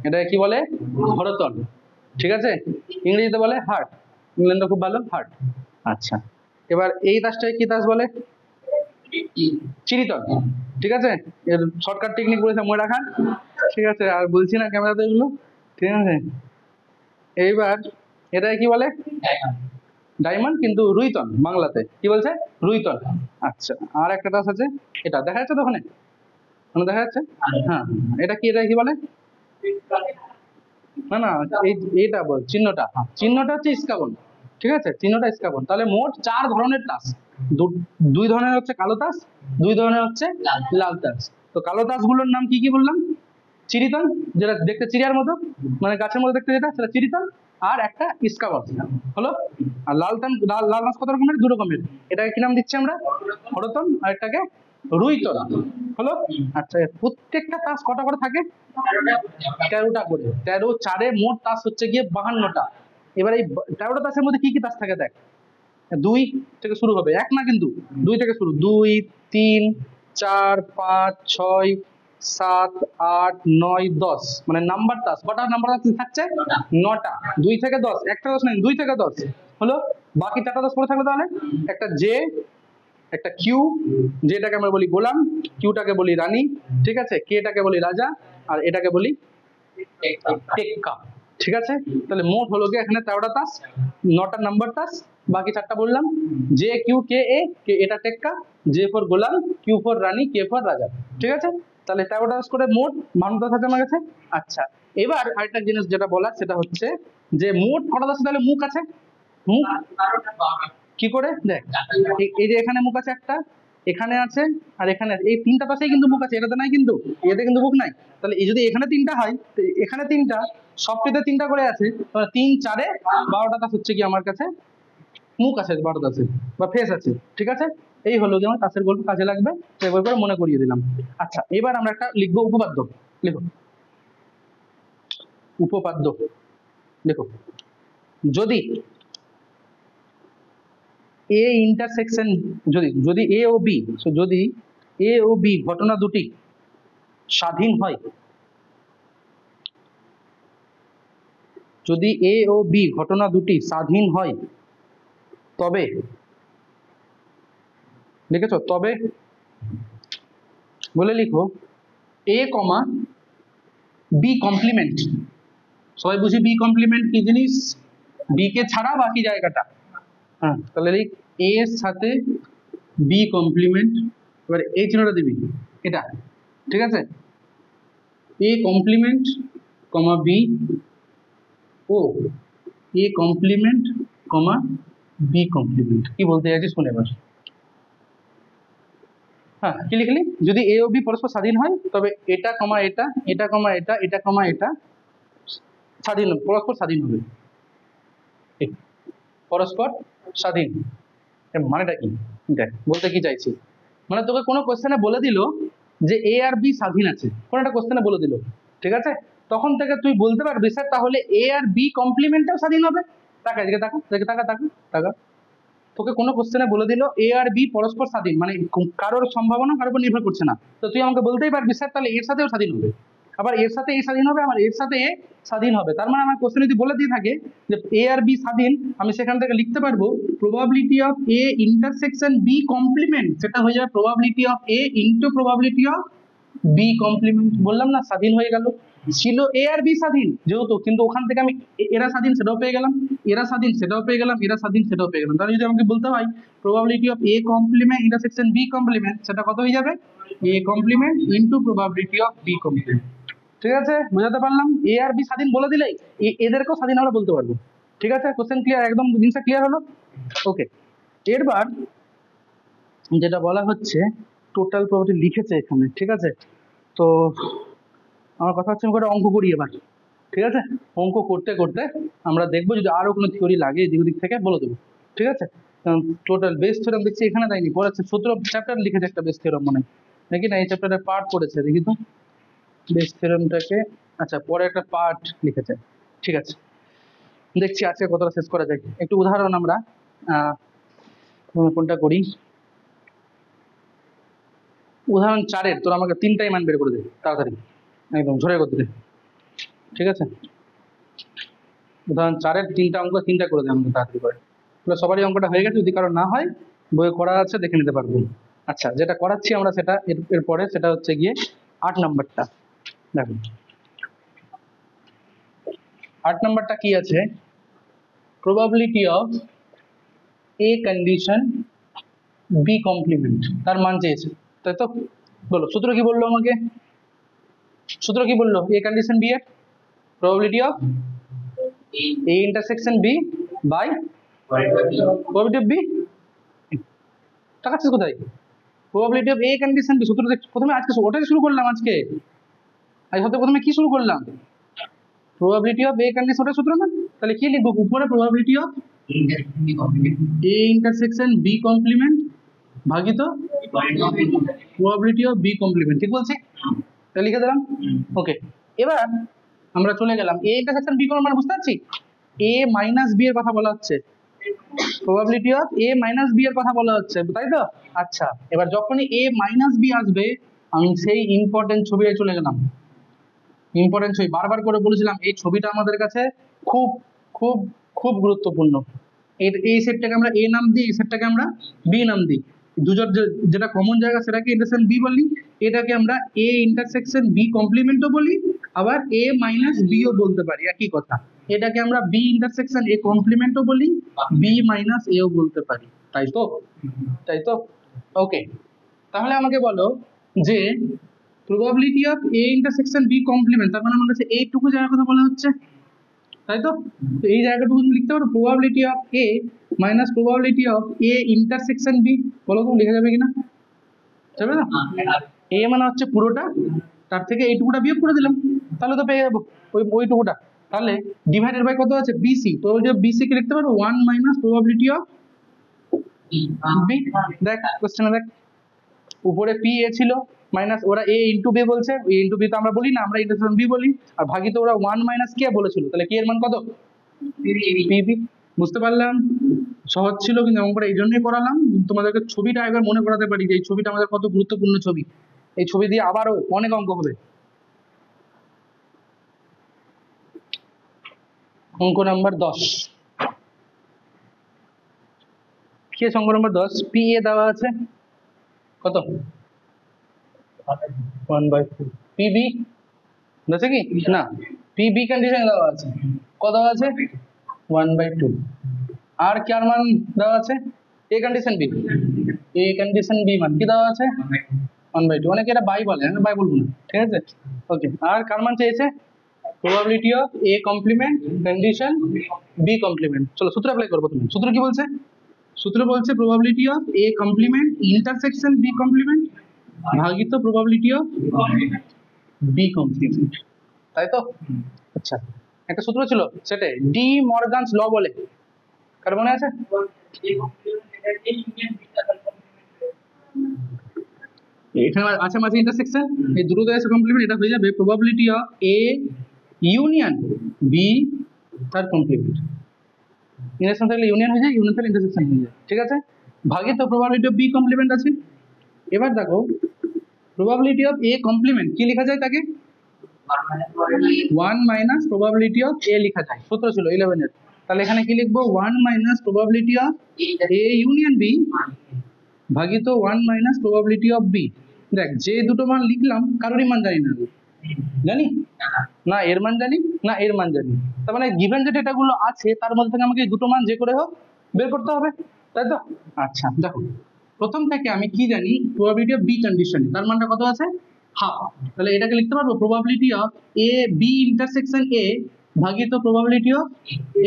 এটাকে কি বলে? হরতন। ঠিক আছে, ইংরেজিতে বলে হার্ট, ইংল্যান্ডে খুব ভালো হার্ট। আচ্ছা, এবার এই তাসটাকে কি তাস বলে? চিরিতন। ঠিক আছে, এর শর্টকাট টেকনিক বলেছে মনে রাখার। ঠিক আছে, আর বলছি না ক্যামেরাতে এগুলো। ঠিক আছে, এইবার এটাকে কি বলে? ডায়মন্ড, কিন্তু রুইতন বাংলাতে কি বলছে? রুইতন। আচ্ছা, আর একটা তাস আছে, এটা দেখা যাচ্ছে তো ওখানে, দেখা যাচ্ছে? হ্যাঁ, এটা কি, এটা কি বলে? না না, এইটা বল, চিহ্নটা, চিহ্নটা হচ্ছে ইস্কাবন। ঠিক আছে, চিহ্নটা ইস্কাবন। তাহলে মোট 4 ধরনের তাস, 2 ধরনের হচ্ছে কালো তাস, 2 ধরনের হচ্ছে লাল তাস। তো কালো তাস গুলোর নাম কি কি বললাম? চিরিতন, যেটা দেখতে চিড়িয়ার মতো, মানে গাছের মতো দেখতে, যেটা সেটা চিরিতন, আর একটা ইস্কাবন হলো। আর লাল লাল তাস কত রকমের? 2 রকমের। এটাকে কি নাম দিচ্ছি আমরা? হরতন, আর এটাকে রুইতন হলো। আচ্ছা, প্রত্যেকটা তাস কটা করে থাকে? 13টা করে। 13 4-এ মোট তাস হচ্ছে গিয়ে 52টা। এবার এই 13টা তাসের মধ্যে কি কি তাস থাকে দেখ। 2 থেকে শুরু হবে, 1 না কিন্তু, 2 থেকে শুরু, 2 3 4 5 6 7 8 9 10, মানে নাম্বার তাস। কটা নাম্বার তাস থাকছে? 9টা। 2 থেকে 10, একটা 10 নেই, 2 থেকে 10 হলো। বাকি 4টা 10 পড়ে থাকলো, তাহলে একটা জে, একটা কিউ, যেটাকে আমরা বলি গোলাম, কিউটাকে বলি রানী, ঠিক আছে, কেটাকে বলি রাজা, আর এটাকে বলি টেক্কা। ঠিক আছে, তাহলে মোট হলো গিয়ে এখানে 13টা তাস, 9টা নাম্বার তাস, বাকি 4টা বললাম, জে কিউ কে এ, কে এটা টেক্কা, জে ফর গোলাম, কিউ ফর রানী, কে ফর রাজা। ঠিক আছে, তাহলে 13টা তাস করে মোট 52 তাস আছে আমার কাছে। আচ্ছা, এবার আরেকটা জিনিস যেটা বলার সেটা হচ্ছে যে মোট কটা তাস তাহলে মুখ আছে? মুখ কি করে দেখ, এই যে এখানে মুখ আছে একটা, এখানে আছে, আর এখানে আছে, এই 3টা পাশেই কিন্তু মুখ আছে, এটাতে নাই কিন্তু, এতে কিন্তু মুখ নাই। তাহলে এই যদি এখানে 3টা হয়, এখানে 3টা, সবটিতে 3টা করে আছে, তাহলে 3 4-এ 12টা তাস হচ্ছে কি আমার কাছে মুখ আছে, 12টা তাসের বা ফেস আছে। ঠিক আছে, এই হলো যেমন তাসের গল্প, কাজে লাগবে, তো এবার করে মনে করিয়ে দিলাম। আচ্ছা, এবার আমরা একটা লিখবো উপপাদ্য। লিখো উপপাদ্য, লিখো। যদি এ ইন্টারসেকশন, যদি এ ও বি, যদি এ ও বি ঘটনা দুটি স্বাধীন হয়, যদি এ ও বি ঘটনা দুটি স্বাধীন হয়, তবে, লিখেছো? তবে বলে লিখো এ কমা বি কমপ্লিমেন্ট। সবাই বুঝি বি কমপ্লিমেন্ট কি জিনিস? বি কে ছাড়া বাকি জায়গাটা। হ্যাঁ, তাহলে লিখ এ এর সাথে বি কমপ্লিমেন্ট, এবার এই চিহ্নটা দিবি এটা। ঠিক আছে, এ কমপ্লিমেন্ট কমা বি ও A complement comma B complement. কি বলতে চাইছি শুনে এবার। হ্যাঁ, কি লিখলি? যদি এ ও বি পরস্পর স্বাধীন হয়, তবে এটা কমা এটা, এটা কমা এটা, এটা কমা এটা স্বাধীন, পরস্পর স্বাধীন হবে। পরস্পর স্বাধীন, এর মানেটা কি? দেখ, বলতে কি চাইছি, মানে তোকে কোনো কোশ্চেনে বলে দিল যে এ আর বি স্বাধীন আছে, কোনো একটা কোশ্চেনে বলে দিল, ঠিক আছে, তখন থেকে তুই বলতে পারবি স্যার তাহলে এ আর বি কমপ্লিমেন্টটাও স্বাধীন হবে। টাকা এদিকে তাকা, এদিকে তাকা, তাকা টাকা। তোকে কোনো কোশ্চেনে বলে দিল এ আর বি পরস্পর স্বাধীন, মানে কারোর সম্ভাবনা কারোর উপর নির্ভর করছে না, তো তুই আমাকে বলতেই পারবি স্যার তাহলে এর সাথেও স্বাধীন হবে, আবার এর সাথে এ স্বাধীন হবে, আবার এর সাথে এ স্বাধীন হবে। তার মানে আমার কোশ্চেন যদি বলে দিয়ে থাকে যে এ আর বি স্বাধীন, আমি সেখান থেকে লিখতে পারবো probability of A intersection B complement, সেটা হয়ে যাবে probability of A into probability of B complement. বললাম না স্বাধীন হয়ে গেল। ছিল এ আর বি স্বাধীন যেহেতু, কিন্তু ওখান থেকে আমি এরা স্বাধীন সেটাও পেয়ে গেলাম, এরা স্বাধীন সেটাও পেয়ে গেলাম, এরা স্বাধীন সেটাও পেয়ে গেলাম। তাহলে যদি আমাকে বলতে হয় probability of A complement intersection B complement, সেটা কত হয়ে যাবে? A complement into probability of B complement. ঠিক আছে, বোঝাতে পারলাম? এ আর বি স্বাধীন বলে দিলেই এদেরকেও স্বাধীন আমরা বলতে পারবো। ঠিক আছে, কোশ্চেন ক্লিয়ার? একদম জিনিসটা ক্লিয়ার হলো? ওকে, এরবার যেটা বলা হচ্ছে টোটাল প্রপার্টি লিখেছে এখানে, ঠিক আছে? তো আমার কথা হচ্ছে আমি একটা অঙ্ক করি এবার, ঠিক আছে? অঙ্ক করতে করতে আমরা দেখবো যদি আরো কোনো থিওরি লাগে এদিক ওদিক থেকে বলে দেবো, ঠিক আছে? কারণ টোটাল বেস থিওরাম দেখছি এখানে দেয়নি, পড়াচ্ছে 17 চ্যাপ্টার লিখেছে একটা বেস থিওরাম মনে হয় নাকি, না এই চ্যাপ্টারে পার্ট পড়েছে দেখি তো বেস থিওরামটাকে, আচ্ছা পরে একটা পার্ট লিখেছে, ঠিক আছে? দেখছি আজকে কতটা শেষ করা যায়। একটু উদাহরণ আমরা কোনটা করি, উদাহরণ 4-এর তোরা আমাকে 3টাই মান বের করে দে তাড়াতাড়ি, একদম ঝরে করতে দে, ঠিক আছে? উদাহরণ 4-এর 3টা অঙ্ক 3টা করে দে আমাকে তাড়াতাড়ি করে। তাহলে সবারই অঙ্কটা হয়ে গেছে, যদি কারো না হয় বইয়ে করা আছে দেখে নিতে পারবো। আচ্ছা, যেটা করাচ্ছি আমরা সেটা এরপরে সেটা হচ্ছে গিয়ে 8 নাম্বারটা। দেখো 8 নাম্বারটা কি আছে? Probability of A condition B complement, তার মান চেয়েছে, তাই তো? বলো সূত্র কি বললো আমাকে, সূত্র কি বললো? এ কন্ডিশন বি এর probability of A intersection B by probability of B. টাকা আছে কোথায়? Probability of A condition B সূত্র প্রথমে আজকে ওটাই শুরু করলাম, আজকে হয়তো প্রথমে কি শুরু করলাম? প্রবাবিলিটি অফ এ কন্ডিশন, ওটা সূত্র না? তাহলে কি লিখবো উপরে? Probability of A intersection B complement ভাগিত প্রবাবিলিটি অফ বি কমপ্লিমেন্ট, ঠিক বলছি? তাহলে লিখে দিলাম। ওকে, এবার আমরা চলে গেলাম এ ইন্টারসেকশন বি কমপ্লিমেন্ট, বুঝতে পারছি? এ মাইনাস বি এর কথা বলা হচ্ছে, probability of A minus B এর কথা বলা হচ্ছে, তাই তো? আচ্ছা, এবার যখনই এ মাইনাস বি আসবে আমি সেই ইম্পর্টেন্ট ছবিতে চলে গেলাম। ইম্পর্টেন্ট ছবি বারবার করে বলেছিলাম, এই ছবিটা আমাদের কাছে খুব খুব খুব গুরুত্বপূর্ণ। এই সেটটাকে আমরা এ নাম দিই, এই সেটটাকে আমরা বি নাম দিই। দুজন যেটা কমন জায়গা সেটাকে ইন্টারসেকশন বি বলি, এটাকে আমরা এ ইন্টারসেকশন বি কমপ্লিমেন্টও বলি, আবার এ মাইনাস বিও বলতে পারি, একই কথা। এটাকে আমরা বি ইন্টারসেকশন এ কমপ্লিমেন্টও বলি, বি মাইনাস এও বলতে পারি, তাই তো? তাই তো? ওকে, তাহলে আমাকে বলো যে probability of A intersection B complement, তার মানে আমার কাছে এইটুকু জায়গার কথা বলা হচ্ছে, তাই তো? তো এই জায়গাটুকু তুমি লিখতে পারো probability of A minus probability of A intersection B, বলো তুমি লেখা যাবে কিনা? যাবে না? এ মানে হচ্ছে পুরোটা, তার থেকে এইটুকুটা বিয়োগ করে দিলাম, তাহলে তো পেয়ে যাবো ওইটুকুটা। তাহলে ডিভাইডেড বাই কত আছে? বিসি, প্রবাবিলিটি অফ বিসি কে লিখতে পারো 1 মাইনাস প্রবাবিলিটি অফ বি। দেখ কোশ্চেনে দেখ, উপরে পি এ ছিল মাইনাস, ওরা এ ইন্টু বি বলছে, এ ইন্টু বি তো আমরা বলি না, আমরা ইন্টারসেকশন বি বলি, আর ভাগিত ওরা 1 মাইনাস কে বলেছিল, তাহলে কি এর মান কত? পিবি। বুঝতে পারলাম? সহজ ছিল, কিন্তু অঙ্কটা এই জন্যই করালাম তোমাদেরকে ছবিটা একবার মনে করাতে পারি যে এই ছবিটা আমাদের কত গুরুত্বপূর্ণ ছবি। এই ছবি দিয়ে আবারও অনেক অঙ্ক হবে। অঙ্ক নাম্বার 10 কি আছে? অঙ্ক নাম্বার 10 পি এ দেওয়া আছে কত? 1/2। পিবি আছে কি না? পিবি কন্ডিশন দেওয়া আছে, কত দেওয়া আছে? 1/2। আর কার মান দেওয়া আছে? এ কন্ডিশন বি, এ কন্ডিশন বি মান কি দেওয়া আছে? 1/2। অনেকে এটা বাই বলে, আমি বাই বলবো না, ঠিক আছে? ওকে, আর কার মান চেয়েছে? Probability of A complement condition B complement. চলো সূত্র অ্যাপ্লাই করবো। তুমি সূত্র কি বলছে? সূত্র বলছে probability of A complement intersection B complement ভাগিত প্রবাবিলিটি অফ বি কমপ্লিমেন্ট, তাই তো? আচ্ছা, একটা সূত্র ছিল সেটা ডি মর্গানস ল বলে, কার মনে আছে? এখানে আছে মাঝে ইন্টারসেকশন, এই দুটো এসে কমপ্লিমেন্ট, এটা হয়ে যাবে probability of A union B তার কমপ্লিমেন্ট। ইন্টারসেকশন থাকলে ইউনিয়ন হয়ে যায়, ইউনিয়ন থাকলে ইন্টারসেকশন হয়ে যায়, ঠিক আছে? ভাগিত প্রবাবিলিটি অফ বি কমপ্লিমেন্ট আছে। এবার দেখো প্রবাবিলিটি অফ এ কমপ্লিমেন্ট কি লেখা যায়? তাকে 1 মাইনাস প্রবাবিলিটি অফ এ লেখা যায়, সূত্র ছিল 11 এর। তাহলে এখানে কি লিখবো? 1 minus probability of A union B ভাগিত 1 মাইনাস প্রবাবিলিটি অফ বি। দেখ যে দুটো মান লিখলাম কারোরই মান জানি না, জানি না, এর মান জানি না, এর মান জানি। তার মানে গিভেন যে ডেটাগুলো আছে তার মধ্যে থেকে আমাকে এই দুটো মান যে করে হোক বের করতে হবে, তাই তো? আচ্ছা দেখো, প্রথম থেকে আমি কি জানি, প্রবাবিলিটি অফ বি কন্ডিশন, তার মানটা কত আছে? হাফ। তাহলে এটাকে লিখতে পারবো probability of A B intersection A ভাগিত প্রবাবিলিটি অফ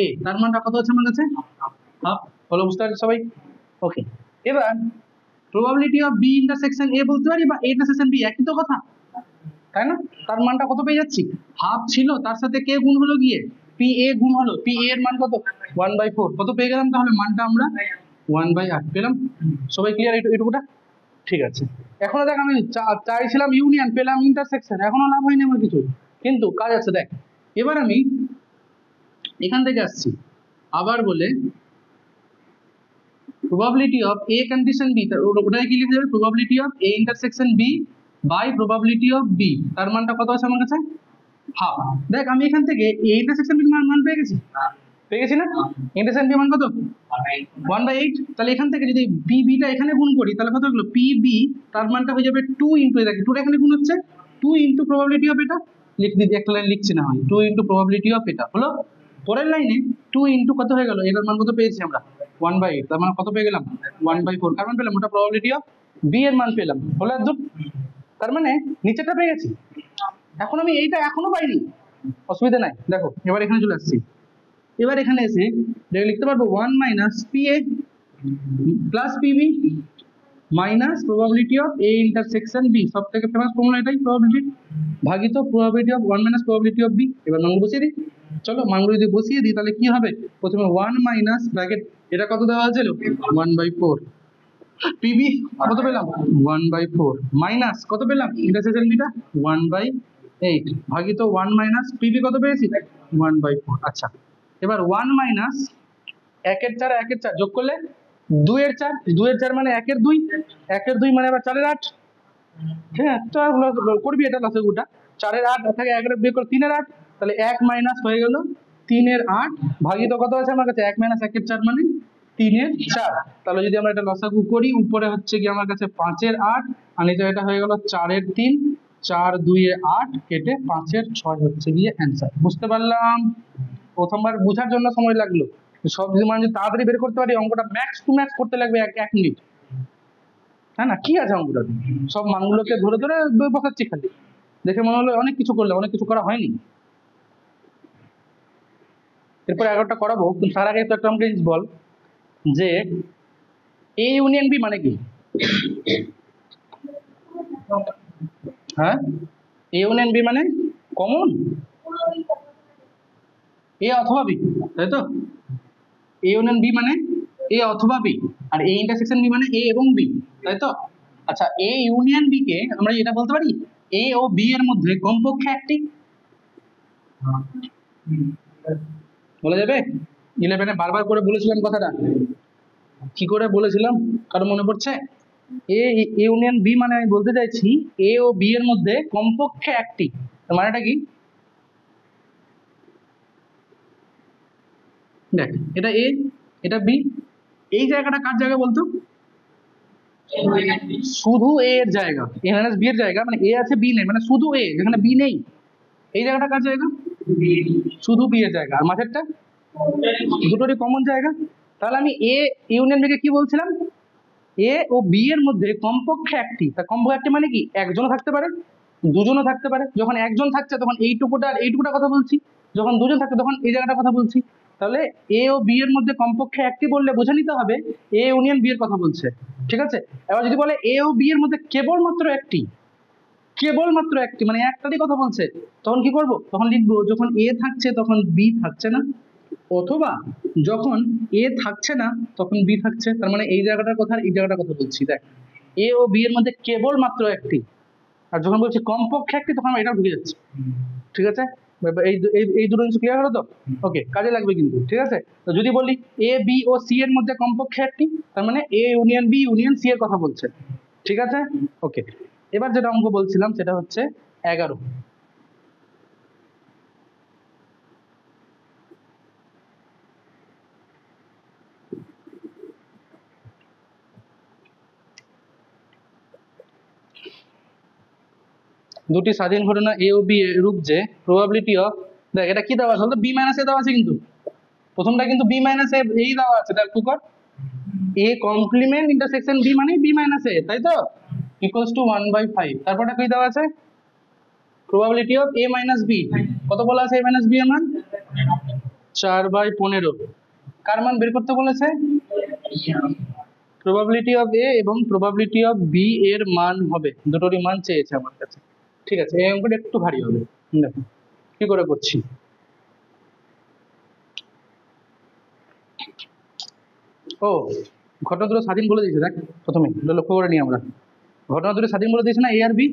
এ, তার মানটা কত আছে আমার কাছে? হাফ। বলো বুঝতে পারছো সবাই? ওকে, এবার probability of B intersection A বলতে পারি বা এ ইন্টারসেকশন বি, একই তো কথা, তাই না? তার মানটা কত পেয়ে যাচ্ছি? হাফ ছিল, তার সাথে কে গুণ হলো গিয়ে পি এ গুণ হলো, পি এ এর মান কত? 1/4। কত পেয়ে গেলাম তাহলে মানটা আমরা? 1/8 পেলাম। সবাই ক্লিয়ার এটুকুটা? ঠিক আছে। এখনো দেখ আমি চাইছিলাম ইউনিয়ন, পেলাম ইন্টারসেকশন, এখনো লাভ হয়নি আমার কিছু, কিন্তু কাজ আছে দেখ। এবার আমি এখান থেকে আসছি, আবার বলে probability of a condition b, ওটাই কি লিখে যাবে? probability of a intersection b by probability of b, তার মানটা কত আছে আমার কাছে? হাফ। দেখ আমি এখান থেকে a intersection b এর মান পেয়ে গেছি, পেয়ে গেছি না? ইন্টারসেকশন b মান কত? 1/8। তাহলে এখান থেকে যদি বি বিটা এখানে গুণ করি তাহলে কত হলো? পি বি, তার মানটা হয়ে যাবে 2 ইনটু, দেখি 2টা এখানে গুণ হচ্ছে, 2 ইনটু প্রবাবিলিটি অফ এটা, লিখে দিই, একটা লাইন লিখছি না হয়, 2 ইনটু প্রবাবিলিটি অফ এটা হলো। পরের লাইনে 2 ইনটু কত হয়ে গেল, এটার মান কত পেয়েছি আমরা? 1/8। তার মানে কত পেয়ে গেলাম? 1/4। কার মান পেলাম? ওটা প্রবাবিলিটি অফ বি এর মান পেলাম, হলো একদম। তার মানে নিচেটা পেয়ে গেছি। এখন আমি এইটা এখনো পাইনি, অসুবিধা নাই। দেখো এবার এখানে চলে আসছি, এবার এখানে এসে লিখতে পারবো 1 minus P A plus P B minus probability of A intersection B, সব থেকে ফেমাস ফর্মুলা এটাই, প্রবাবিলিটি ভাগিত probability of 1 minus probability of B. এবার মানগুলো বসিয়ে দিই, চলো মানগুলো যদি বসিয়ে দিই তাহলে কি হবে? প্রথমে 1 মাইনাস ব্র্যাকেট, এটা কত দেওয়া আছে? 1/4, পিবি কত পেলাম? 1/4 মাইনাস কত পেলাম ইন্টারসেকশন বিটা? 1/8 ভাগিত 1 মাইনাস পিবি কত পেয়েছি? 1/4। আচ্ছা, এবার 1 মাইনাস 1/4 1/4 যোগ করলে 2/4, 2/4 মানে 1/2, 1/2 মানে আবার 4/8। হ্যাঁ, করবি এটা লসাগুটা, 4/8 থেকে 1 বিয়োগ করে 3/8, তাহলে 1 মাইনাস হয়ে গেল 3/8 ভাগিত কত আছে আমার কাছে? 1 মাইনাস 1/4 মানে 3/4। তাহলে যদি আমরা এটা লসাগু করি, উপরে হচ্ছে কি আমার কাছে 5/8 আর নিচে এটা হয়ে গেল 4/3, 4 2 8 কেটে 5/6 হচ্ছে গিয়ে অ্যান্সার। বুঝতে পারলাম? প্রথমবার বোঝার জন্য সময় লাগলো, সব যদি মানে তাড়াতাড়ি বের করতে পারি অঙ্কটা ম্যাক্স টু ম্যাক্স করতে লাগবে 1 মিনিট, হ্যাঁ না? কি আছে অঙ্কটা, সব মানগুলোকে ধরে ধরে বসাচ্ছি খালি, দেখে মনে হলো অনেক কিছু করলে, অনেক কিছু করা হয়নি। এরপর 11টা করাবো, কিন্তু তার আগে তো একটা আমাকে জিনিস বল যে এ ইউনিয়ন বি মানে কি? হ্যাঁ, এ ইউনিয়ন বি মানে কমন, এ অথবা বি, তাই তো? এ ইউনিয়ন বি মানে এ অথবা বি, আর এ ইন্টারসেকশন বি মানে এ এবং বি, তাই তো? আচ্ছা, এ ইউনিয়ন বি কে আমরা এটা বলতে পারি এ ও বি এর মধ্যে কমপক্ষে একটি, বলা যাবে? 11-এ বারবার করে বলেছিলাম কথাটা, কি করে বলেছিলাম কারো মনে পড়ছে? এ ইউনিয়ন বি মানে আমি বলতে চাইছি এ ও বি এর মধ্যে কমপক্ষে একটি, তার মানেটা কি? দেখ, এটা এ, এটা বি, এই জায়গাটা কার জায়গা বলতো? শুধু এ এর জায়গা, এ মাইনাস বি এর জায়গা, মানে এ আছে বি নেই, মানে শুধু এ, যেখানে বি নেই, এই জায়গাটা কার জায়গা? শুধু বি এর জায়গা। আর মাঝেরটা দুটোরই কমন জায়গা। তাহলে আমি এ ইউনিয়ন বি কে কি বলছিলাম? এ ও বি এর মধ্যে কমপক্ষে একটি, তা কমপক্ষে একটি মানে কি? একজনও থাকতে পারে, দুজনও থাকতে পারে। যখন একজন থাকছে তখন এইটুকুটা আর এইটুকুটা কথা বলছি, যখন দুজন থাকছে তখন এই জায়গাটা কথা বলছি। তাহলে এ ও বি এর মধ্যে কমপক্ষে একটি বললে বোঝা নিতে হবে এ ইউনিয়ন বি এর কথা বলছে, ঠিক আছে? এবার যদি বলে এ ও বি এর মধ্যে কেবলমাত্র একটি, কেবলমাত্র একটি মানে একটারই কথা বলছে, তখন কি করব? তখন লিখবো যখন এ থাকছে তখন বি থাকছে না, অথবা যখন এ থাকছে না তখন বি থাকছে। তার মানে এই জায়গাটার কথা আর এই জায়গাটার কথা বলছি। দেখ, এ ও বি এর মধ্যে কেবলমাত্র একটি, আর যখন বলছি কমপক্ষে একটি তখন এটা ঢুকে যাচ্ছে, ঠিক আছে? এই এই এই দুটো জিনিস ক্লিয়ার হলো তো? ওকে, কাজে লাগবে কিন্তু, ঠিক আছে? তো যদি বলি এ বি ও সি এর মধ্যে কমপক্ষে একটি, তার মানে A union B union C এর কথা বলছে, ঠিক আছে? ওকে, এবার যেটা অঙ্ক বলছিলাম সেটা হচ্ছে 11। দুটি স্বাধীন ঘটনা এ ও বি এরূপ যে প্রবাবিলিটি অফ, দেখ এটা কি দেওয়া আছে বলতো, বি মাইনাস এ দেওয়া আছে, কিন্তু প্রথমটা কিন্তু বি মাইনাস এ এই দেওয়া আছে, দেখ টুকর এ কমপ্লিমেন্ট ইন্টারসেকশন বি মানে বি মাইনাস এ, তাই তো, ইকুয়ালস টু 1/5। তারপরটা কি দেওয়া আছে, probability of A minus B, কত বলা আছে, এ মাইনাস বি এর মান 4/15। কার মান বের করতে বলেছে, প্রবাবিলিটি অফ এ এবং প্রবাবিলিটি অফ বি এর মান হবে, দুটোরই মান চেয়েছে আমার কাছে। ঠিক আছে, এই অঙ্কটা একটু ভারী হবে, দেখো কি করে করছি। ও ঘটনা দুটো স্বাধীন বলে দিয়েছে, দেখ প্রথমে এটা লক্ষ্য করে নিই আমরা, ঘটনা দুটো স্বাধীন বলে দিয়েছে না এ আর বি।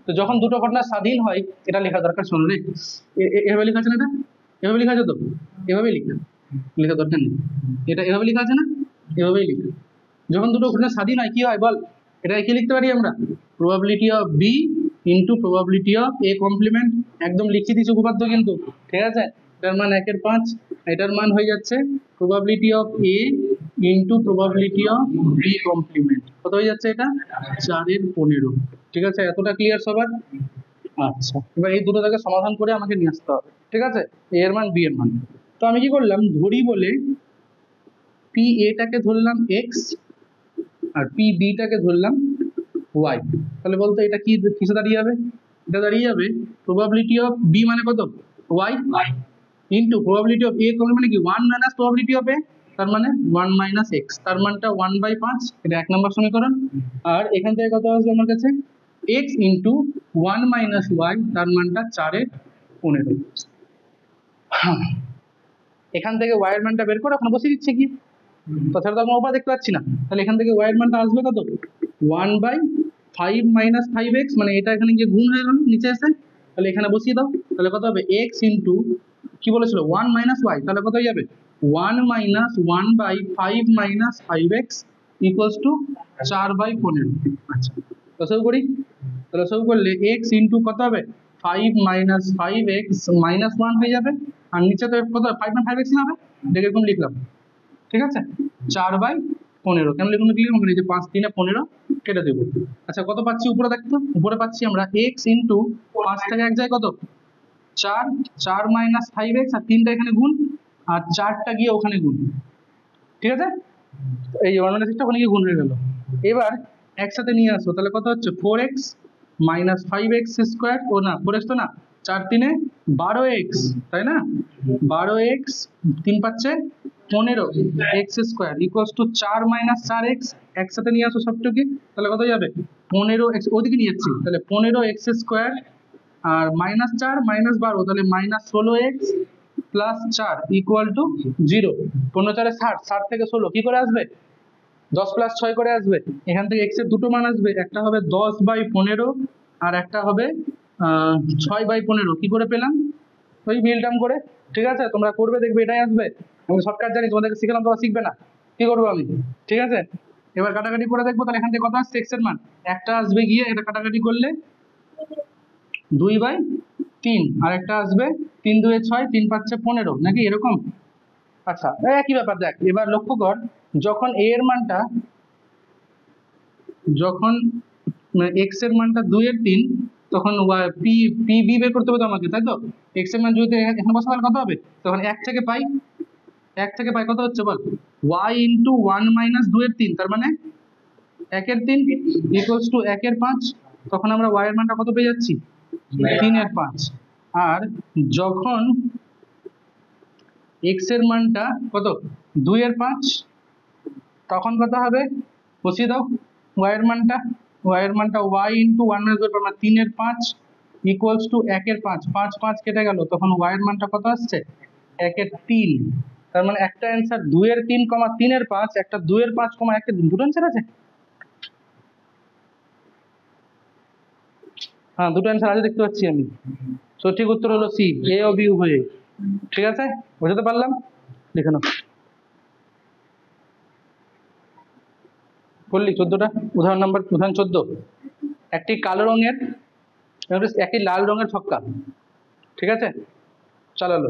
তো যখন দুটো ঘটনা স্বাধীন হয়, এটা লেখা দরকার, শোনো রে, এভাবে লেখা আছে না, এটা এভাবে লেখা আছে তো, এভাবেই লেখা দরকার নেই, এটা এভাবে লেখা আছে না, এভাবেই লেখা। যখন দুটো ঘটনা স্বাধীন হয় কি হয় বল, এটা কি লিখতে পারি আমরা, probability of B into probability of A complement, একদম লিখে দিচ্ছি উপপাদ্য কিন্তু, ঠিক আছে। এটার মান 1/5, এটার মান হয়ে যাচ্ছে probability of A into probability of B complement, কত হয়ে যাচ্ছে এটা 4/15। ঠিক আছে, এতটা ক্লিয়ার সবার? আচ্ছা, এবার এই দুটো থেকে সমাধান করে আমাকে নিয়ে আসতে হবে, ঠিক আছে, এ এর মান বি এর মান। তো আমি কি করলাম, ধরি বলে পি এটাকে ধরলাম এক্স আর পি বিটাকে ধরলাম ওয়াই, তাহলে বলতো এটা কি কিসে দাঁড়িয়ে যাবে, এটা দাঁড়িয়ে যাবে প্রবাবিলিটি অফ বি মানে কত ওয়াই ইন্টু প্রবাবিলিটি অফ এ মানে কি 1 মাইনাস প্রবাবিলিটি অফ এ, তার মানে 1 মাইনাস এক্স, তার মানটা 1/5, এটা 1 নম্বর সমীকরণ। আর এখান থেকে কত আসবে আমার কাছে, এক্স ইন্টু 1 মাইনাস ওয়াই, তার মানটা 4/15। এখান থেকে ওয়াই এর মানটা বের করে ওখানে বসিয়ে দিচ্ছে কি, তাছাড়া তো আমরা উপায় দেখতে পাচ্ছি না, তাহলে এখান থেকে ওয়াই এর মানটা আসবে কত 1/5 মাইনাস 5x, মানে এটা এখানে গিয়ে গুণ হয়ে গেল নিচে এসে, তাহলে এখানে বসিয়ে দাও, তাহলে কত হবে x ইন্টু কি বলেছিল 1 মাইনাস ওয়াই, তাহলে কত হয়ে যাবে 1 minus 1/5 minus 5x equals to 4/15। আচ্ছা লসাগু করি, তাহলে লসাগু করলে x ইন্টু কত হবে 5 মাইনাস 5x মাইনাস 1 হয়ে যাবে, আর নিচে তো কত 5 না 5x না হবে, দেখে এরকম লিখলাম, ঠিক আছে 4/15। কেন লিখুন লিখলাম, ওখানে যে 5 3 15 কেটে দেবো। আচ্ছা কত পাচ্ছি উপরে দেখতো, উপরে পাচ্ছি আমরা x ইন্টু 5 থেকে এক যায় কত 4, 4 মাইনাস 5x, আর 3টা এখানে গুণ, আর 4টা গিয়ে ওখানে গুণ, ঠিক আছে, এই যে 1 মাইনাস 6টা ওখানে গিয়ে গুণ হয়ে গেল। এবার একসাথে নিয়ে আসো, তাহলে কত হচ্ছে 4x মাইনাস 5x স্কোয়ার, ও না 4x তো না, 4 3 12x, তাই না, 12x 3 পাচ্ছে 15x square equals to 4 minus 4x, একসাথে নিয়ে আসো সবটুকু, তাহলে কত যাবে 15x, ওদিকে নিয়ে যাচ্ছি, তাহলে 15x স্কোয়ার আর মাইনাস 4 মাইনাস 12, তাহলে minus 16x plus 4 equal to 0। 15 4 60, 60 থেকে 16 কি করে আসবে 10 প্লাস 6 করে আসবে, এখান থেকে x এর দুটো মান আসবে, একটা হবে 10/15 আর একটা হবে 6/15। কি করে পেলাম, ওই মিল টার্ম করে, ঠিক আছে, তোমরা করবে দেখবে এটাই আসবে, আমি শর্টকাট জানি, তোমাদেরকে শিখালাম তোমরা শিখবে না, কি করবো আমি, ঠিক আছে। এবার কাটাকাটি করে দেখবো, তাহলে এখান থেকে কত আসছে x এর মান, একটা আসবে গিয়ে, এটা কাটাকাটি করলে 2/3, আর একটা আসবে 3 2 6, 3 পাচ্ছে 15, নাকি এরকম। আচ্ছা একই ব্যাপার, দেখ এবার লক্ষ্য কর, যখন a এর মানটা, যখন x এর মানটা 2/3, তখন পি পি বি বের করতে হবে তো আমাকে, তাই তো, x এর মান যদি এখানে বসাতে কত হবে, তখন 1 থেকে পাই, 1 থেকে পাই কত হচ্ছে বল, y ইন্টু 1 মাইনাস 2/3, তার মানে 1/3 ইকুয়ালস টু 1/5, তখন আমরা y এর মানটা কত পেয়ে যাচ্ছি 3/5। আর যখন x এর মানটা কত 2/5, তখন কত হবে বসিয়ে দাও y এর মানটা, y ইন্টু 1 মাইনাস 2 মানে 3/5 ইকুয়ালস টু 1/5, 5 5 কেটে গেল, তখন y এর মানটা কত আসছে 1/3। তার মানে একটা অ্যান্সার 2/3, 3/5, একটা 2/5, 1/3, দুটো অ্যান্সার আছে, হ্যাঁ দুটো অ্যান্সার আছে দেখতে পাচ্ছি আমি। সঠিক উত্তর হলো সি, এ ও বি উভয়ে, ঠিক আছে, বুঝতে পারলাম, লিখে নাও। করলি 14টা, উদাহরণ 14, একটি কালো রঙের একটি লাল রঙের ছক্কা, ঠিক আছে, চালালো,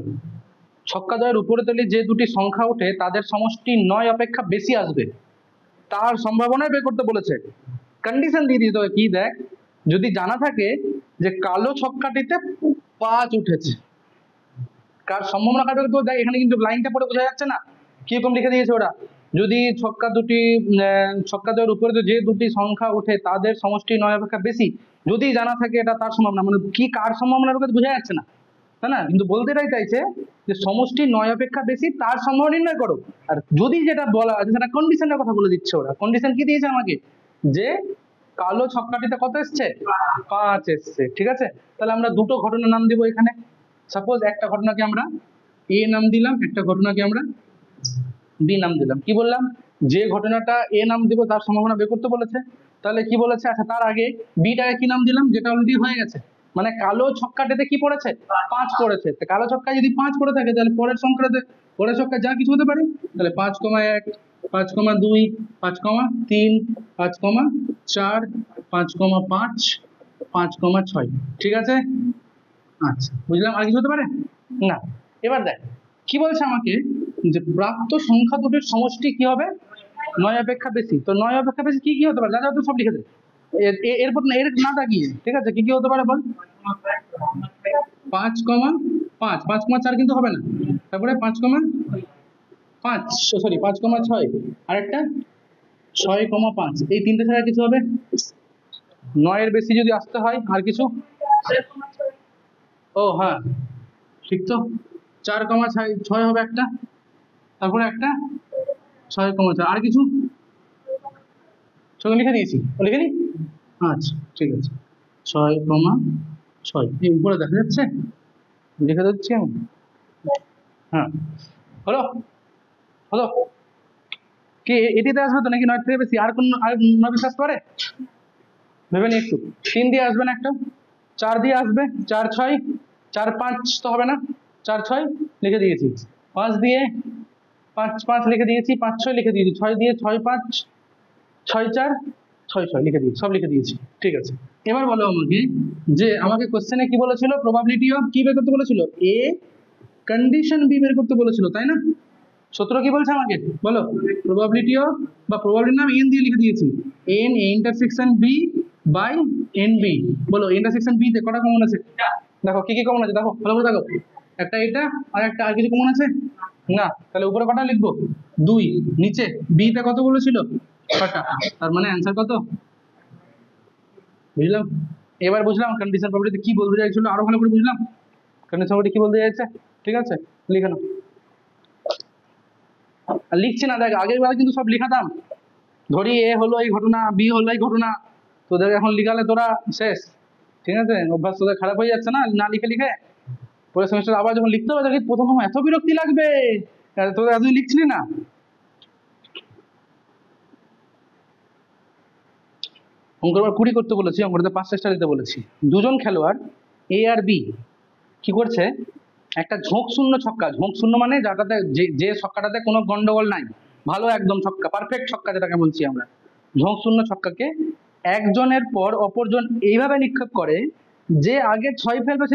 ছক্কা দ্বয়ের উপরে তলে যে দুটি সংখ্যা ওঠে তাদের সমষ্টি 9 অপেক্ষা বেশি আসবে, তার সম্ভাবনা বের করতে বলেছে। কন্ডিশন দিয়ে দিতে হবে কি, দেখ যদি জানা থাকে যে কালো ছক্কাটিতে 5 উঠেছে, কার সম্ভাবনা কার তো দেখ এখানে কিন্তু লাইনটা পড়ে বোঝা যাচ্ছে না কিরকম লিখে দিয়েছে ওরা। যদি ছক্কা দুটি ছক্কা দেওয়ার উপরে যে দুটি সংখ্যা ওঠে তাদের সমষ্টি 9 অপেক্ষা বেশি, যদি জানা থাকে এটা তার সম্ভাবনা, মানে কি কার সম্ভাবনার কথা বোঝা যাচ্ছে না, তাই না? কিন্তু বলতে চাইছে যে সমষ্টি 9 অপেক্ষা বেশি তার সম্ভাবনা নির্ণয় করো। আর যদি যেটা বলা আছে সেটা কন্ডিশনের কথা বলে দিচ্ছে ওরা। কন্ডিশন কি দিয়েছে আমাকে, যে কালো ছক্কাটিতে কত এসছে, 5 এসছে, ঠিক আছে? তাহলে আমরা দুটো ঘটনার নাম দেবো এখানে। সাপোজ একটা ঘটনাকে আমরা এ নাম দিলাম, একটা ঘটনাকে আমরা বি নাম দিলাম। কি বললাম, যে ঘটনাটা এ নাম দিব তার সম্ভাবনা বের করতে বলেছে। তাহলে কি বলেছে, আচ্ছা তার আগে বিটাকে কি নাম দিলাম, যেটা অলরেডি হয়ে গেছে, মানে কালো ছক্কাটাতে কি পড়েছে, 5 পড়েছে। তো কালো ছক্কায় যদি 5 পড়ে থাকে তাহলে পরের সংখ্যাতে, পরের সংখ্যা যা কিছু হতে পারে, তাহলে 5,1, 5,2, 5,3, 5,4, 5,5, 5,6, ঠিক আছে? আচ্ছা বুঝলাম, আর কিছু হতে পারে না। এবার দেখ কি বলছে আমাকে, যে প্রাপ্ত সংখ্যা দুটির সমষ্টি কি হবে, 9 অপেক্ষা বেশি। তো 9 অপেক্ষা বেশি কি কি হতে পারে, যা যা তো সব লিখে দে এরপর না, এর না তাকিয়ে, ঠিক আছে? কি কি হতে পারে বল, 5,5, 5,4 কিন্তু হবে না, তারপরে 5,5, সরি 5,6, আরেকটা 6,5, এই তিনটে ছাড়া কিছু হবে, 9 এর বেশি যদি আসতে হয় আর কিছু, ও হ্যাঁ ঠিক তো, 4,6 হবে একটা, তারপরে একটা 6,4, আর কিছু সঙ্গে লিখে দিয়েছি, লিখে নি, আচ্ছা ঠিক আছে, 6,6 এই উপরে দেখা যাচ্ছে, লিখে দিচ্ছি আমি, হ্যাঁ হলো হলো। কি এটিতে আসবে তো নাকি 9 থেকে বেশি, আর কোন আর 9 বেশি আসতে পারে, ভেবে নি একটু। 3 দিয়ে আসবে না একটা, 4 দিয়ে আসবে, 4, 6, 4, 5 তো হবে না, 4, 6 লিখে দিয়েছি, 5 দিয়ে 5, 5 লিখে দিয়েছি, 5, 6 লিখে দিয়েছি, 6 দিয়ে 6, 5, 6, 4, 6, 6 লিখে দিয়েছি, সব লিখে দিয়েছি, ঠিক আছে? এবার বলো আমাকে, যে আমাকে কোশ্চেনে কি বলেছিল, প্রবাবিলিটি অফ কি বের করতে বলেছিল, এ কন্ডিশন বি বের করতে বলেছিল, তাই না? সূত্র কি বলছে আমাকে বলো, প্রবাবিলিটি অফ, বা প্রবাবিলিটির নাম এন দিয়ে লিখে দিয়েছি, N A intersection B by N B. বলো ইন্টারসেকশন বি তে কটা কমন আছে, দেখো কি কি কমন আছে, দেখো ভালো করে দেখো, একটা এটা আর একটা, আর কিছু কমন আছে না, তাহলে উপরে কটা লিখবো, 2, নিচে বি তে কত বলেছিল, 6টা, তার মানে অ্যান্সার কত, বুঝলাম? এবার বুঝলাম কন্ডিশন প্রপার্টিতে কি বলতে চাইছিল, আরো ভালো করে বুঝলাম কন্ডিশন প্রপার্টি কি বলতে চাইছে, ঠিক আছে? লিখে নাও। আর লিখছি না, দেখ আগের বার কিন্তু সব লিখাতাম, ধরি এ হলো এই ঘটনা, বি হলো এই ঘটনা, তোদের এখন লিখালে তোরা শেষ, ঠিক আছে? অভ্যাস তোদের খারাপ হয়ে যাচ্ছে না, না লিখে লিখে, পরের সেমিস্টার আবার যখন লিখতে হবে তখন প্রথম এত বিরক্তি লাগবে, তোদের এতদিন লিখছিলি না। অঙ্কবার 20 করতে বলেছি, অঙ্কটাতে 5 চেষ্টা দিতে বলেছি। দুজন খেলোয়াড় এ আর বি কি করছে, একটা ঝোঁক শূন্য ছক্কা, ঝোঁক শূন্য মানে যাটাতে যে ছক্কাটাতে কোনো গন্ডগোল নাই, ভালো একদম ছক্কা, পারফেক্ট ছক্কা যেটাকে বলছি আমরা, ঝোঁক শূন্য ছক্কাকে একজনের পর অপরজন এইভাবে নিক্ষেপ করে যে আগে 6 ফেলবে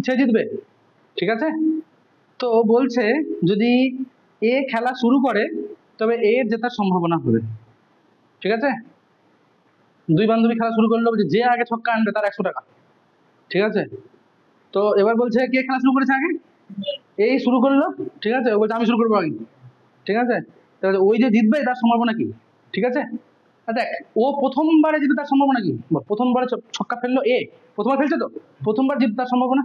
সে জিতবে, ঠিক আছে? তো বলছে যদি এ খেলা শুরু করে তবে এর জেতার সম্ভাবনা হবে, ঠিক আছে? দুই বান্ধবী খেলা শুরু করলো, যে আগে ছক্কা আনবে তার 100 টাকা, ঠিক আছে? তো এবার বলছে কে খেলা শুরু করেছে আগে, এই শুরু করলো, ঠিক আছে? ও বলছে আমি শুরু করবো আগে, ঠিক আছে? তাহলে ওই যে জিতবে তার সম্ভাবনা কি, ঠিক আছে? আর দেখ ও প্রথমবারে জিতবে তার সম্ভাবনা কি, প্রথমবারে ছক্কা ফেললো এ, প্রথমবার ফেলছে তো, প্রথমবার জিতবে তার সম্ভাবনা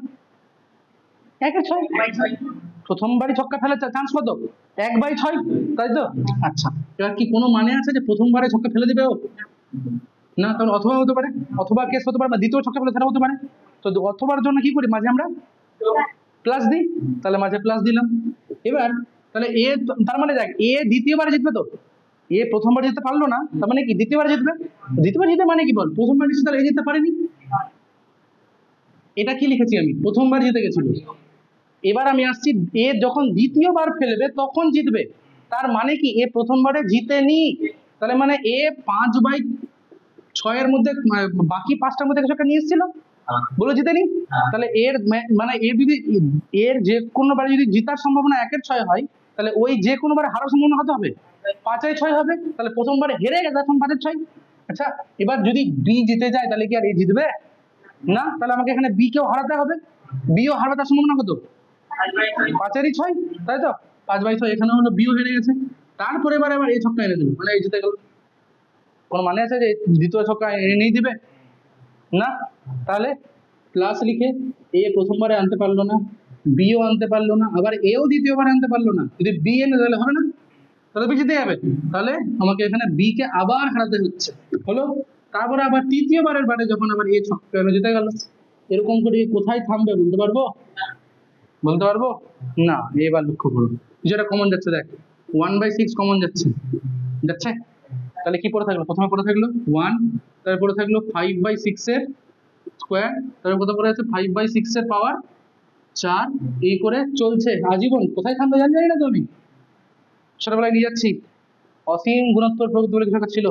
1/6, প্রথমবারই ছক্কা ফেলার চান্স কত, 1/6, তাই তো? আচ্ছা এবার কি কোনো মানে আছে যে প্রথমবারে ছক্কা ফেলে দেবে ও, না, তাহলে অথবা হতে পারে, অথবা কেস হতে পারে, বা দ্বিতীয় ছক্কা ফেলে সেটা হতে পারে। তো অথবার জন্য কি করি, মাঝে আমরা প্লাস দিই, তাহলে মাঝে প্লাস দিলাম। এবার তাহলে এ, তার মানে দেখ এ দ্বিতীয়বার জিতবে তো, এ প্রথমবার জিততে পারলো না, তার মানে কি দ্বিতীয়বার জিতবে, দ্বিতীয়বার জিতে মানে কি বল, প্রথমবার জিতে তাহলে এ জিততে পারেনি, এটা কি লিখেছি আমি, প্রথমবার জিতে গেছিল। এবার আমি আসছি এ যখন দ্বিতীয়বার ফেলবে তখন জিতবে, তার মানে কি এ প্রথমবারে জিতেনি, তাহলে মানে এ 5/6 এর মধ্যে বাকি 5টার মধ্যে কিছু একটা নিয়ে এসেছিল, বলে জিতেনি, তাহলে এর মানে এর যদি এর যে কোনো বারে যদি জিতার সম্ভাবনা 1/6 হয়, তাহলে ওই যে কোনো বারে হারার সম্ভাবনা হতে হবে 5/6 হবে, তাহলে প্রথমবারে হেরে গেছে এখন 5/6। আচ্ছা এবার যদি বি জিতে যায় তাহলে কি আর এ জিতবে, না, তাহলে আমাকে এখানে বি কেও হারাতে হবে, বিও হারাবে, তার সম্ভাবনা কত? 5/6, তাই তো? 5/6, এখানে হলো বিও হেরে গেছে। তারপরে এবার এই ছক্কা এনে দিল, মানে এই জিতে গেল। কোনো মানে আছে যে দ্বিতীয় ছক্কা এনেই দিবে? না। তাহলে প্লাস লিখে এ প্রথমবারে আনতে পারলো না, বিও আনতে পারলো না, আবার এও দ্বিতীয়বার আনতে পারলো না, যদি বি এনে তাহলে হবে না, তাহলে বি জিতে যাবে। তাহলে আমাকে এখানে বি কে আবার হারাতে হচ্ছে, হলো। তারপরে আবার তৃতীয়বারের বারে যখন আবার এ ছক্কা এনে জিতে গেল, এরকম করে কোথায় থামবে বলতে পারবো? বলতে পারবো না। এবার লক্ষ্য করুন, যেটা কমন যাচ্ছে, দেখ 1/6 কমন যাচ্ছে, যাচ্ছে। তাহলে কি পড়ে থাকলো? প্রথমে পড়ে থাকলো 1, তারপরে থাকলো 5/6 এর স্কোয়ার, তারপরে কত পড়ে আছে 5/6 এর পাওয়ার 4, এই করে চলছে আজীবন। কোথায় থামবে জানি না তো আমি, ছোটবেলায় নিয়ে যাচ্ছি। অসীম গুণোত্তর প্রগতি বলে কিছু একটা ছিল,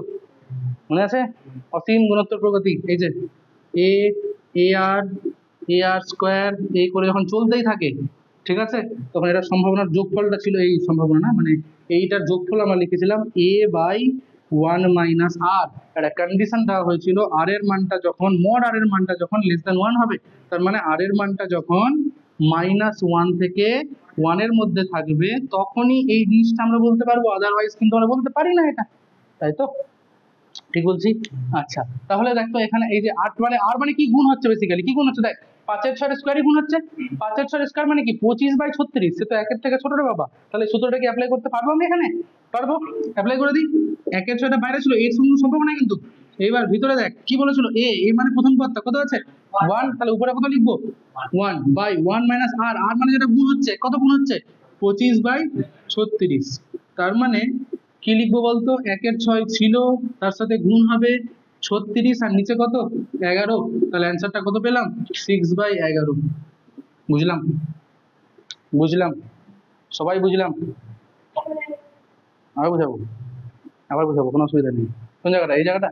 মনে আছে? অসীম গুণোত্তর প্রগতি, এই যে এ এ আর স্কোয়ার, এই করে যখন চলতেই থাকে, ঠিক আছে, তখন এটা সম্ভাবনার যোগফলটা ছিল, এই সম্ভাবনা না, মানে এইটার যোগফল আমরা লিখেছিলাম a/1 - r। একটা কন্ডিশন দেওয়া হয়েছিল, আর এর মানটা যখন মড আর এর মানটা যখন <1 হবে, তার মানে আর এর মানটা যখন -1 থেকে 1 এর মধ্যে থাকবে, তখনই এই জিনিসটা আমরা বলতে পারবো, আদারওয়াইজ কিন্তু আমরা বলতে পারি না এটা, তাই তো? ঠিক বলছি? আচ্ছা, তাহলে দেখো এখানে এই যে 8 মানে আর মানে কি গুণ হচ্ছে, বেসিক্যালি কি গুণ হচ্ছে, দেখ 5/6 স্কোয়ারই গুণ হচ্ছে। 5/6 স্কোয়ার মানে কি 25/36, সে তো 1 থেকে ছোট রে বাবা। তাহলে সূত্রটা কি অ্যাপ্লাই করতে পারবো আমি এখানে? পারবো, অ্যাপ্লাই করে দিই। 1/6 বাইরে ছিল, এর সঙ্গে সম্পর্ক নাই কিন্তু। এইবার ভিতরে দেখ কি বলেছিল, এ মানে প্রথম পদটা কত আছে 1, তাহলে উপরে কত লিখবো 1/1 - r, আর মানে যেটা গুণ হচ্ছে, কত গুণ হচ্ছে 25/36। তার মানে কি লিখবো বলতো, 1/6 ছিল, তার সাথে গুণ হবে 36, আর নিচে কত 11, তাহলে অ্যান্সারটা কত পেলাম 6/11। বুঝলাম? বুঝলাম? সবাই বুঝলাম? আবার বুঝাবো? আবার বুঝাবো, কোনো অসুবিধা নেই। কোন জায়গাটা? এই জায়গাটা,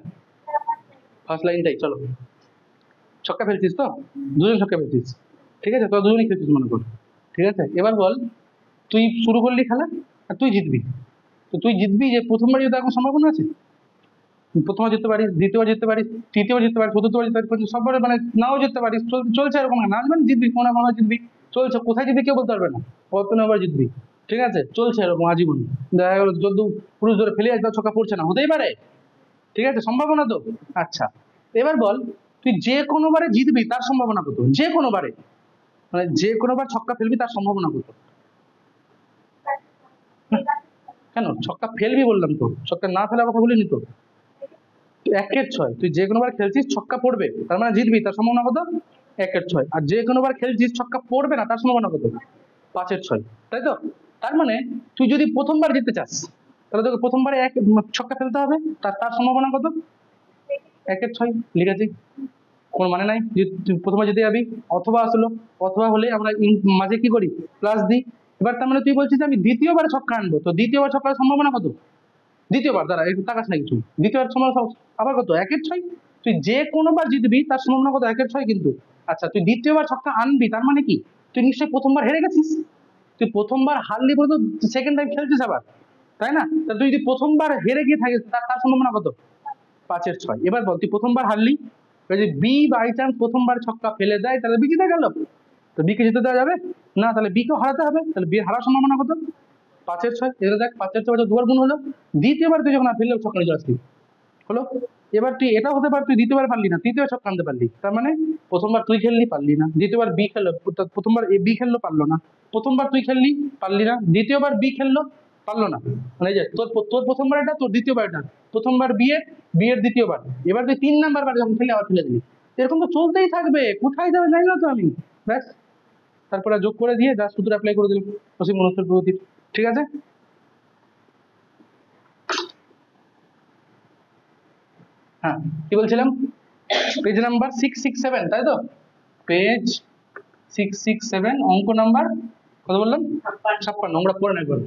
ফার্স্ট লাইনটাই। চলো, ছক্কা ফেলছিস তো, দুজন ছক্কা ফেলছিস, ঠিক আছে, তোরা দুজনই খেলছিস মনে কর, ঠিক আছে। এবার বল, তুই শুরু করলি খেলা আর তুই জিতবি, তো তুই জিতবি যে প্রথমবার যদি এখন সম্ভাবনা আছে, প্রথমবার জিততে পারিস, দ্বিতীয়বার জিততে পারিস, তৃতীয়বার জিততে পারিস, চতুর্থবার জিততে পারিস, সববার মানে নাও জিততে পারিস, চলছে এরকম না, মানে জিতবি, কোনো না কোনো জিতবি, চলছে, কোথায় জিতবি কেউ বলতে পারবে না, কত নম্বর জিতবি, ঠিক আছে, চলছে এরকম আজীবন। দেখা গেলো যদি পুরুষ ধরে ফেলে আসবে, ছক্কা পড়ছে না, হতেই পারে, ঠিক আছে, সম্ভাবনা তো। আচ্ছা, এবার বল, তুই যে কোনো বারে জিতবি তার সম্ভাবনা কত? যে কোনো বারে, মানে যে কোনো বার ছক্কা ফেলবি তার সম্ভাবনা কত? কেন ছক্কা ফেলবি বললাম তো, ছক্কা না ফেলার কথা বলিনি তো। 1/6, তুই যে কোনোবার খেলছিস ছক্কা পড়বে, তার মানে জিতবি, তার সম্ভাবনা কত 1/6। আর যে কোনোবার খেলছিস ছক্কা পড়বে না, তার সম্ভাবনা কত 5/6, তাই তো? তার মানে তুই যদি প্রথমবার জিততে চাস, তাহলে তোকে প্রথমবারে ছক্কা ফেলতে হবে, তার তার সম্ভাবনা কত 1/6, লিখেছি, কোনো মানে নাই যে তুই প্রথমে জিতে যাবি। অথবা আসলো, অথবা হলে আমরা মাঝে কি করি, প্লাস দিই। এবার তার মানে তুই বলছিস যে আমি দ্বিতীয়বার ছক্কা আনবো, তো দ্বিতীয়বার ছক্কার সম্ভাবনা কত? দ্বিতীয়বার, দাঁড়া একটু তাকাস না কিছু, দ্বিতীয়বার সময় আবার কত 1/6। তুই যে কোনোবার জিতবি তার সম্ভাবনা কত 1/6 কিন্তু। আচ্ছা, তুই দ্বিতীয়বার ছক্কা আনবি, তার মানে কি তুই নিশ্চয়ই প্রথমবার হেরে গেছিস, তুই প্রথমবার হারলি বলে তো সেকেন্ড টাইম খেলছিস আবার, তাই না? তা তুই যদি প্রথমবার হেরে গিয়ে থাকিস, তার তার সম্ভাবনা কত 5/6। এবার বল, তুই প্রথমবার হারলি, যদি বি বাই চান্স প্রথমবার ছক্কা ফেলে দেয়, তাহলে বি জিতে গেল, তো বি কে জিতে দেওয়া যাবে না, তাহলে বি কেও হারাতে হবে, তাহলে বি হারার সম্ভাবনা কত 5/6। এবার দেখ 5/6 দুবার গুণ হলো, দ্বিতীয়বার তুই যখন আর ফেললে ছক্কা নিয়ে আসলি, হলো। এবার তুই এটা হতে পার তুই দ্বিতীয়বার পারলি না, তৃতীয় ছক্কা আনতে পারলি, তার মানে প্রথমবার তুই খেললি পারলি না, দ্বিতীয়বার বি খেললো, প্রথমবার এ বি খেললো পারলো না, প্রথমবার তুই খেললি পারলি না, দ্বিতীয়বার বি খেললো পারলো না, মানে এই যে তোর তোর প্রথমবার এটা, তোর দ্বিতীয়বার এটা, প্রথমবার বি এর দ্বিতীয়বার, এবার তুই 3 নাম্বার বার যখন খেলে আবার ফেলে দিলি, এরকম তো চলতেই থাকবে, কোথায় যাবে জানি না তো আমি, ব্যাস। তারপরে যোগ করে দিয়ে যা সূত্র অ্যাপ্লাই করে দিলাম, অসীম গুণোত্তর প্রগতির, ঠিক আছে। হ্যাঁ, কি বলছিলাম, পেজ নাম্বার 667, তাই তো? পেজ 667, অঙ্ক নাম্বার কত বললাম 56। আমরা পড়ে না একবার,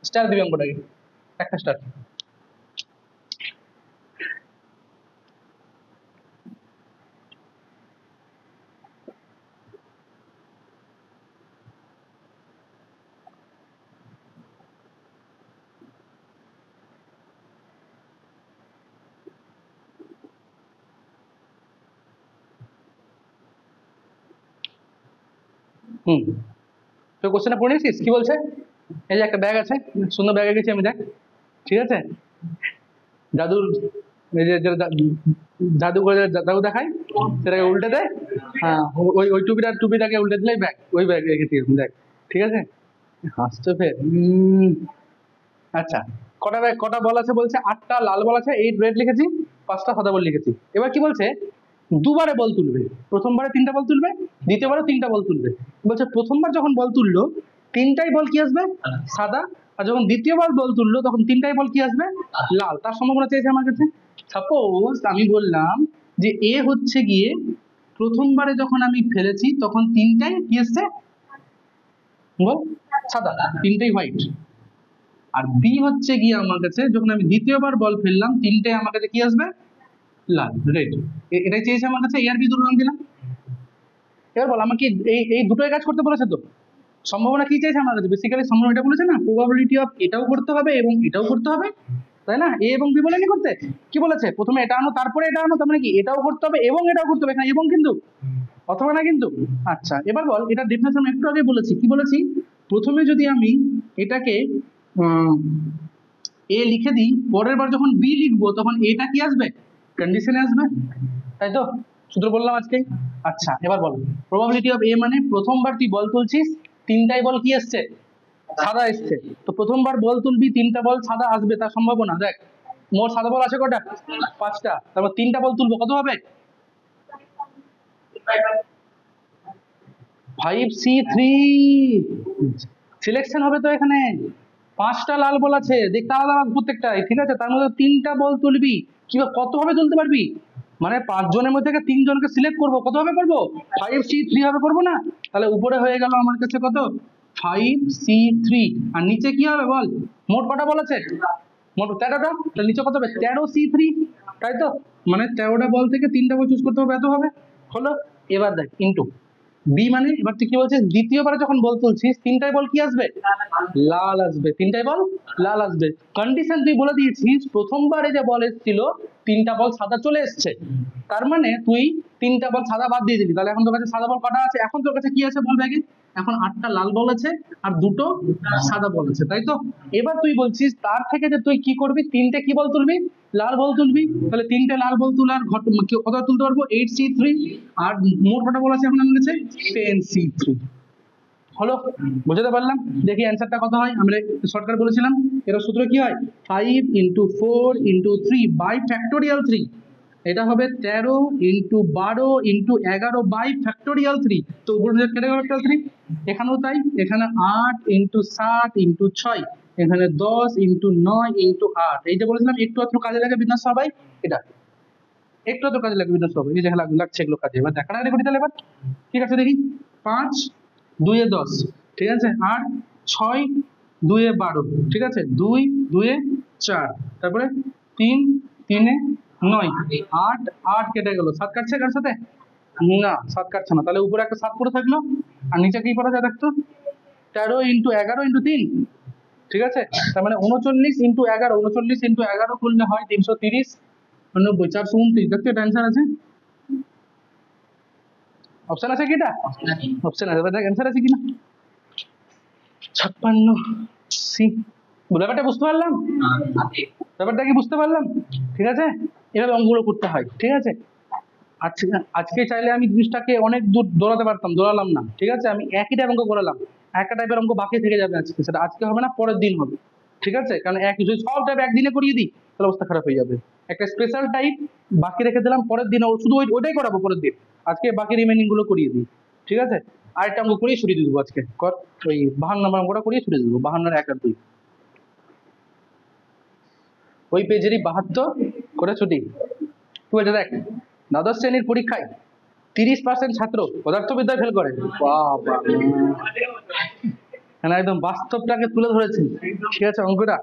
স্টার দিবি অঙ্কটাকে, একটা স্টার। হুম, তো কোশ্চেনটা পড়ে নিয়েছিস কি বলছে? এই যে একটা ব্যাগ আছে, সুন্দর ব্যাগে গেছি আমি, দেখ, ঠিক আছে, জাদুর এই যে যেটা জাদু করে জাদু দেখায়, সেটাকে উল্টে দেয়, হ্যাঁ, ওই ওই টুপিটাকে উল্টে দিলেই ব্যাগ, ওই ব্যাগ রেখেছি দেখ, ঠিক আছে। হাসতে ফের আচ্ছা, কটা ব্যাগ, কটা বল আছে বলছে? 8টা লাল বল আছে, 8 রেড লিখেছি, 5টা সাদা বল লিখেছি। এবার কি বলছে? দুবারে বল তুলবে, প্রথমবারে 3টা বল তুলবে, দ্বিতীয়বারে 3টা বল তুলবে। বলছে প্রথমবার যখন বল তুললো 3টাই বল কি আসবে? সাদা। আর যখন দ্বিতীয়বার বল তুললো তখন 3টাই বল কি আসবে? লাল। তার সম্ভাবনা চেয়েছে আমার কাছে। সাপোজ আমি বললাম যে এ হচ্ছে গিয়ে প্রথমবারে যখন আমি ফেলেছি তখন 3টাই কি এসছে? বল সাদা, 3টাই হোয়াইট। আর বি হচ্ছে গিয়ে আমার কাছে যখন আমি দ্বিতীয়বার বল ফেললাম 3টাই আমার কাছে কি আসবে? লাল, রেড। এটাই চেয়েছে আমার কাছে, এ আর বি দুটো নাম দিলাম। এবার বল আমাকে এই এই দুটোই কাজ করতে বলেছে তো, সম্ভাবনা কি চাইছে আমার কাছে? বেসিক্যালি সম্ভাবনা এটা বলেছে না, প্রবাবিলিটি অফ এটাও করতে হবে এবং এটাও করতে হবে, তাই না? এ এবং বি বলেনি করতে, কি বলেছে? প্রথমে এটা আনো তারপরে এটা আনো, তার মানে কি এটাও করতে হবে এবং এটাও করতে হবে, এখানে এবং কিন্তু অথবা না কিন্তু। আচ্ছা এবার বল, এটা ডেফিনেশন একটু আগে বলেছি, কি বলেছি? প্রথমে যদি আমি এটাকে এ লিখে দিই, পরের বার যখন বি লিখবো তখন এটা কি আসবে? কন্ডিশনে আসবে, তাই তো? সূত্র বললাম আজকে। আচ্ছা এবার বল, প্রবাবিলিটি অফ এ মানে প্রথমবার তুই বল তুলছিস, 3টাই বল কি আসছে? সাদা এসছে। তো প্রথমবার বল তুলবি 3টা বল সাদা আসবে, তার সম্ভাবনা দেখ, মোট সাদা বল আছে কটা? 5টা। তারপর 3টা বল তুলবো, কত হবে? 5C3 সিলেকশন হবে তো এখানে। 5টা লাল বল আছে, দেখতে আলাদা আলাদা প্রত্যেকটাই, ঠিক আছে, তার মধ্যে 3টা বল তুলবি, কি কত ভাবে তুলতে পারবি? মানে 5 জনের মধ্যে থেকে 3 জনকে সিলেক্ট করবো, কত ভাবে করবো? 5C3 হবে, করবো না? তাহলে উপরে হয়ে গেল আমার কাছে কত? 5C3। আর নিচে কি হবে বল? মোট কটা বল আছে? মোট 13টা। তাহলে নিচে কত হবে? 13C3, তাই তো? মানে 13টা বল থেকে 3টা বল চুজ করতে হবে, এত হবে। হলো। এবার দেখ ইন্টু বি মানে, এবার তুই কি বলছিস? দ্বিতীয়বারে যখন বল তুলছিস 3টাই বল কি আসবে? লাল আসবে, 3টাই বল লাল আসবে। কন্ডিশন তুই বলে দিয়েছিস, প্রথমবারে যে বল এসেছিল 3টা বল সাদা চলে এসছে, তার মানে তুই 3টা বল সাদা বাদ দিয়ে দিলি, তাহলে এখন তোর কাছে সাদা বল কটা আছে? এখন তোর কাছে কি আছে বল ব্যাগে? এখন 8টা লাল বল আছে আর 2টো সাদা বল আছে, তাই তো? এবার তুই বলছিস তার থেকে যে তুই কি করবি, 3টে কি বল তুলবি? লাল বল তুলবি। তাহলে 3টে লাল বল তুলার কত তুলতে পারবো? 8C3। আর মোট কটা বল আছে এখন আমার কাছে? 10C3। হলো, বুঝতে পারলাম? দেখি অ্যান্সারটা কত হয়। আমরা শর্টকাট বলেছিলাম, এর সূত্র কি হয়? 5 × 4 × 3 বাই ফ্যাক্টোরিয়াল 3। এটা হবে 13 × 12 × 11 বাই ফ্যাক্টোরিয়াল 3। তো উপরে কেটে গেল ফ্যাক্টোরিয়াল 3, এখানেও তাই, এখানে 8 × 7 × 6, এখানে 10 × 9 × 8। এই যে বলেছিলাম একটু একটু কাজে লাগে বিন্যাস সবাই, এটা একটু একটু কাজে লাগে বিন্যাস সবাই, এই যে লাগছে এগুলো কাজে। এবার দেখা করি তাহলে এবার, ঠিক আছে দেখি। 5 2 এ 10, ঠিক আছে, আর 6 2 এ 12, ঠিক আছে, 2 2 এ 4, তারপরে 3 3 এ 9, 8 8 কেটে গেল, 7 কাটছে কার সাথে? না, 7 কাটছে না, তাহলে উপরে একটা 7 পড়ে থাকলো, আর নিচে কি পড়া যায় দেখতো? 13 × 11 × 3, ঠিক আছে, তার মানে 39 × 11, 39 × 11 করলে হয় 330, 90, 429, দেখতে এটা অ্যান্সার আছে। অপশন আছে কি? এটা অপশন আছে, দেখ অ্যান্সার আছে কিনা। 56C। ব্যাপারটা বুঝতে পারলাম, ব্যাপারটা কি বুঝতে পারলাম? ঠিক আছে, এভাবে অঙ্কগুলো করতে হয়, ঠিক আছে। আজকে আজকে চাইলে আমি জিনিসটাকে অনেক দূর দৌড়াতে পারতাম, দৌড়ালাম না, ঠিক আছে, আমি একই টাইপ অঙ্ক করালাম, একটা টাইপের অঙ্ক বাকি থেকে যাবে আজকে, সেটা আজকে হবে না, পরের দিন হবে, ঠিক আছে, কারণ যদি সব টাইপ একদিনে করিয়ে দিই তাহলে অবস্থা খারাপ হয়ে যাবে। একটা স্পেশাল টাইপ বাকি রেখে দিলাম, পরের দিন শুধু ওইটাই করাবো পরের দিন, আজকে বাকি রিমেনিং গুলো করিয়ে দিই, ঠিক আছে। আরেকটা অঙ্ক করিয়ে সরিয়ে দেবো আজকে, কর ওই 52 নম্বর অঙ্কটা করিয়ে সরিয়ে দেবো, 52 1 আর 2, ওই পেজেরই 72 করে ছুটি। কি বলছে দেখ, দ্বাদশ শ্রেণীর পরীক্ষায় 30% ছাত্র পদার্থবিদ্যায় ফেল করে। বাবা, একদম বাস্তবটাকে তুলে ধরেছে, ঠিক আছে, অঙ্কটা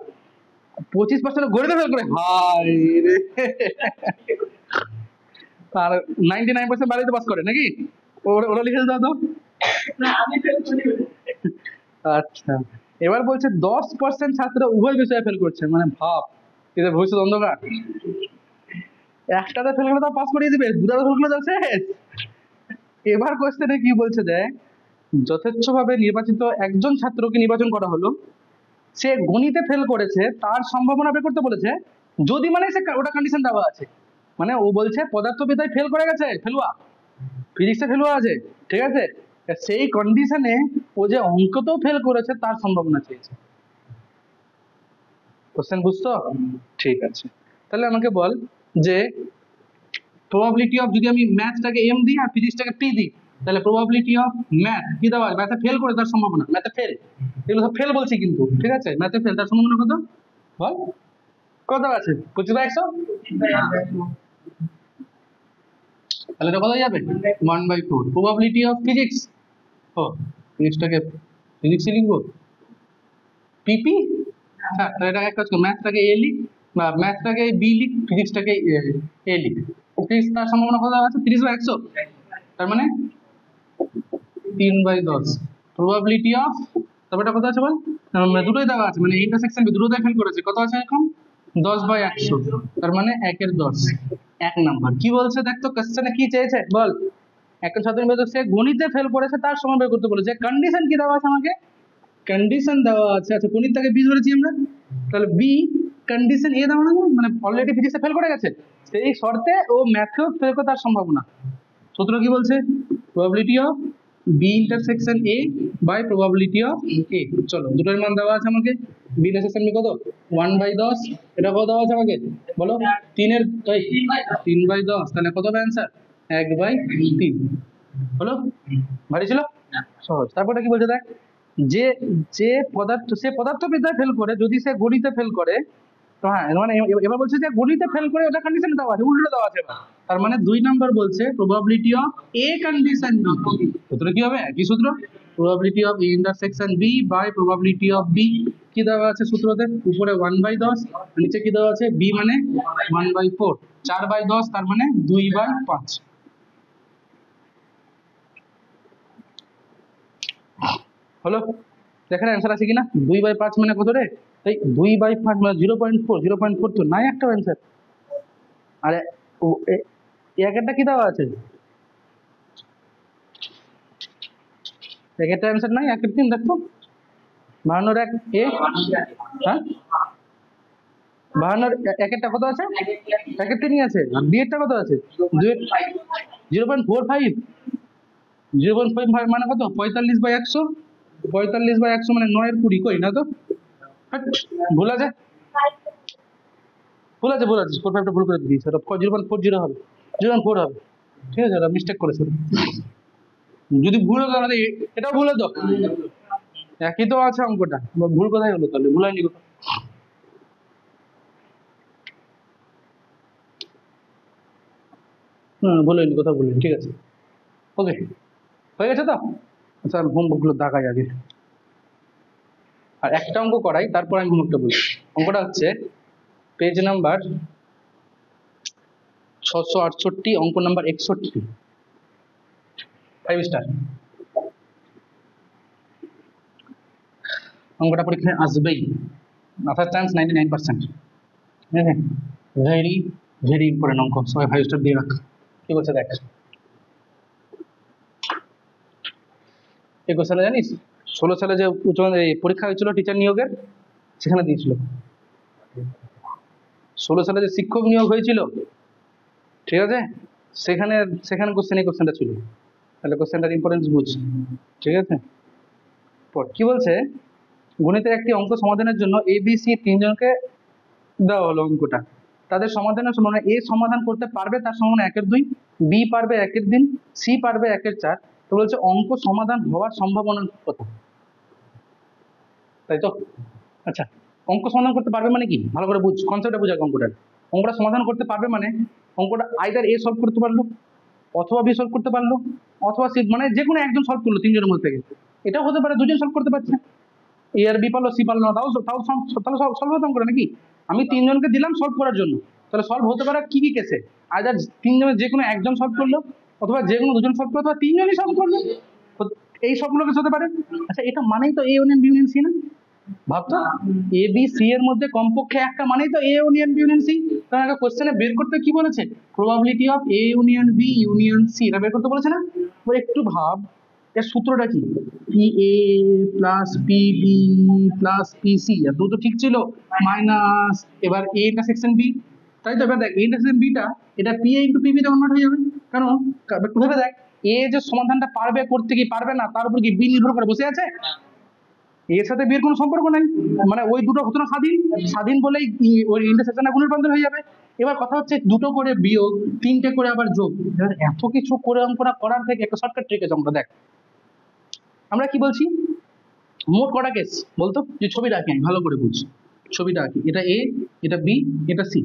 25% গণিতে ফেল করে, হাই রে। আর 99% বাড়িতে পাস করে নাকি? ওরা লিখে দাও তো। আচ্ছা, এবার বলছে 10% ছাত্র উভয় বিষয়ে ফেল করছে, মানে ভাব, এদের ভবিষ্যৎ অন্ধকার। একটাতে ফেল করে তাও পাস করিয়ে দিবে, দুটাতে ফেল করে যাচ্ছে। এবার কোশ্চেনে কি বলছে দেখ, যথেচ্ছভাবে নির্বাচিত একজন ছাত্রকে নির্বাচন করা হলো, সে গণিতে ফেল করেছে, তার সম্ভাবনা বের করতে বলেছে। যদি মানে সে ওটা কন্ডিশন দেওয়া আছে, মানে ও বলছে পদার্থবিদ্যায় ফেল করে গেছে, ফেলুয়া, ফিজিক্সে ফেলুয়া আছে, ঠিক আছে, সেই কন্ডিশনে ও যে অঙ্কতেও ফেল করেছে তার সম্ভাবনা চেয়েছে। কোশ্চেন বুঝছো? ঠিক আছে, তাহলে আমাকে বল যে প্রবাবিলিটি অফ, যদি আমি ম্যাথটাকে এম দিই আর ফিজিক্সটাকে পি দিই, তাহলে প্রবাবিলিটি অফ ম্যাথ কি দেওয়া আছে, ম্যাথে ফেল করে তার সম্ভাবনা, ম্যাথে ফেল, এগুলো সব ফেল বলছি কিন্তু, ঠিক আছে, ম্যাথে ফেল তার সম্ভাবনা কত বল, কত আছে 25/100, তাহলে এটা কত যাবে 1/4। প্রবাবিলিটি অফ ফিজিক্স, ও ফিজিক্সটাকে ফিজিক্স লিখবো পিপি, হ্যাঁ, তাহলে এটা এক কাজ কর, ম্যাথটাকে এ লিখ, বা ম্যাথটাকে বি লিখ, ফিজিক্সটাকে এ লিখ। ফিজিক্স তার সম্ভাবনা কত আছে 30/100, তার মানে 3/10। প্রবাবিলিটি অফ, তবে এটা কত আছে বল, দুটোই দেওয়া আছে, মানে ইন্টারসেকশন দুটোতে ফেল করেছে, কত আছে এখন 10/100, তার মানে 1/10, 1 নাম্বার। কি বলছে দেখ তো, কোশ্চেনে কি চেয়েছে বল, একটা ছাত্র সে গণিতে ফেল করেছে তার সময় বের করতে বলেছে, কন্ডিশন কি দেওয়া আছে আমাকে, কন্ডিশন দেওয়া আছে, আচ্ছা গণিতটাকে বি ধরেছি আমরা, তাহলে বি কন্ডিশন এ দেওয়া না, মানে অলরেডি ফিজিক্সে ফেল করে গেছে, সেই শর্তে ও ম্যাথেও ফেল করে তার সম্ভাবনা। সূত্র কি বলছে, probability of B intersection A by probability of A. চলো দুটোর মান দেওয়া আছে আমাকে, বি ইন্টারসেকশন বি কত 1/10, এটা কত দেওয়া আছে আমাকে বলো, 3/10, তাহলে কত হবে অ্যান্সার 1/3। হলো, ভারী ছিল, সহজ। তারপরে কি বলছে দেখ, যে যে পদার্থবিদ্যায় ফেল করে যদি সে গণিতে ফেল করে, তো হ্যাঁ মানে এবার বলছে যে গণিতে ফেল করে ওটা কন্ডিশন দেওয়া আছে, উল্টো দেওয়া আছে এবার, তার মানে 2 নাম্বার বলছে probability of A condition B. সূত্র কি হবে, কি সূত্র, probability of A intersection B by probability of B, কি দেওয়া আছে সূত্রতে, উপরে 1/10, নিচে কি দেওয়া আছে বি মানে 1/4, 4/10, তার মানে 2/5। হলো, দেখেন অ্যান্সার আছে কিনা, 2/5 মানে কত রে, এই 2/5 মানে 0.4, 0.4 তো নাই একটা অ্যান্সার, আরে একটা কি দেওয়া আছে, একটা অ্যান্সার নাই, 1/3 দেখো, 52 এক এ, হ্যাঁ 52 একটা কত আছে, 1/3ই আছে, আর বি এরটা কত আছে 0.45, 0.5 মানে কত 45/100, 45/100 মানে 9/20, কই না তো, হাট, ভুল আছে, ভুল আছে, ভুল আছে, 45টা ভুল করে দিয়েছি, ওটা 0.40 হবে, 0.4 হবে, ঠিক আছে, ওটা মিস্টেক করেছে, যদি ভুল হতো তাহলে এটাও ভুল হতো, একই তো আছে অঙ্কটা, ভুল কোথায় হলো তাহলে, ভুল হয়নি কোথাও, ভুল হয়নি কোথাও, ভুল হয়নি, ঠিক আছে, ওকে হয়ে গেছে তো। আচ্ছা হোমওয়ার্কগুলো দাগাই আগে, আর একটা অঙ্ক করাই, তারপর আমি হোমওয়ার্কটা বলি। অঙ্কটা হচ্ছে পেজ নাম্বার 668, অঙ্ক নাম্বার 61, 5 স্টার। অঙ্কটা পরীক্ষায় আসবেই, আসার চান্স 99%, ঠিক আছে, ভেরি ভেরি ইম্পর্টেন্ট অঙ্ক, সবাই 5 স্টার দিয়ে রাখ। কি বলছে দেখ, এই কোশ্চেনটা জানিস 16 সালে যে উচ্চ পরীক্ষা হয়েছিল টিচার নিয়োগের, সেখানে দিয়েছিল, 16 সালে যে শিক্ষক নিয়োগ হয়েছিল, ঠিক আছে, সেখানে সেখানে কোশ্চেন এই কোশ্চেনটা ছিল, তাহলে কোশ্চেনটার ইম্পর্টেন্স বুঝ, ঠিক আছে। পর কি বলছে, গণিতের একটি অঙ্ক সমাধানের জন্য এ বি সি তিনজনকে দেওয়া হলো অঙ্কটা, তাদের সমাধানের মানে এ সমাধান করতে পারবে তার সম্ভাবনা 1/2, বি পারবে 1/3, সি পারবে 1/4, তো বলছে অঙ্ক সমাধান হওয়ার সম্ভাবনা কত, তাই তো। আচ্ছা অঙ্ক সমাধান করতে পারবে মানে কি, ভালো করে বুঝ, কনসেপ্টটা বুঝ আগে অঙ্কটা, অঙ্কটা সমাধান করতে পারবে মানে অঙ্কটা আইদার এ সলভ করতে পারলো, অথবা বি সলভ করতে পারলো, অথবা সি, মানে যে কোনো একজন সলভ করলো তিনজনের মধ্যে থেকে, এটাও হতে পারে দুজন সলভ করতে পারছে, এ আর বি পারলো সি পারলো না, তাও তাও তাহলে সলভ হতাম করে নাকি, আমি তিনজনকে দিলাম সলভ করার জন্য, তাহলে সলভ হতে পারে কি কি কেসে, আইদার তিনজনের যে কোনো একজন সলভ করলো, অথবা যে কোনো দুজন সলভ করলো, অথবা তিনজনই সলভ করলো, এই সবগুলো কেস হতে পারে। আচ্ছা এটা মানেই তো A union B union C না, ভাবতো এ বি সি এর মধ্যে কমপক্ষে একটা মানেই তো A union B union C, কারণ আগে কোশ্চেনে বের করতে কি বলেছে, probability of A union B union C, এটা বের করতে বলেছে না, একটু ভাব, এর সূত্রটা কি? P A plus P B plus P C, আর দুটো ঠিক ছিল, মাইনাস এবার এ ইন্টারসেকশন বি, তাই তো? এবার দেখ এ ইন্টারসেকশন বিটা এটা P A into P B তে কনভার্ট হয়ে যাবে, কারণ একটু ভেবে দেখ এ যে সমাধানটা পারবে করতে কি পারবে না তার উপর কি বি নির্ভর করে বসে আছে? এর সাথে বিয়ের কোনো সম্পর্ক নাই, মানে ওই দুটো হতো না স্বাধীন, স্বাধীন বলেই ওই ইন্টারসেকশনে গুণ রূপান্তর হয়ে যাবে। এবার কথা হচ্ছে দুটো করে বিয়োগ, তিনটে করে আবার যোগ, এবার এত কিছু করে অঙ্কটা করার থেকে একটা শর্টকাট ট্রিক আছে অঙ্কটা দেখ। আমরা কি বলছি, মোট কটা কেস বলতো, যে ছবিটা আঁকি আমি ভালো করে বুঝছি, ছবিটা আঁকি, এটা এ, এটা বি, এটা সি,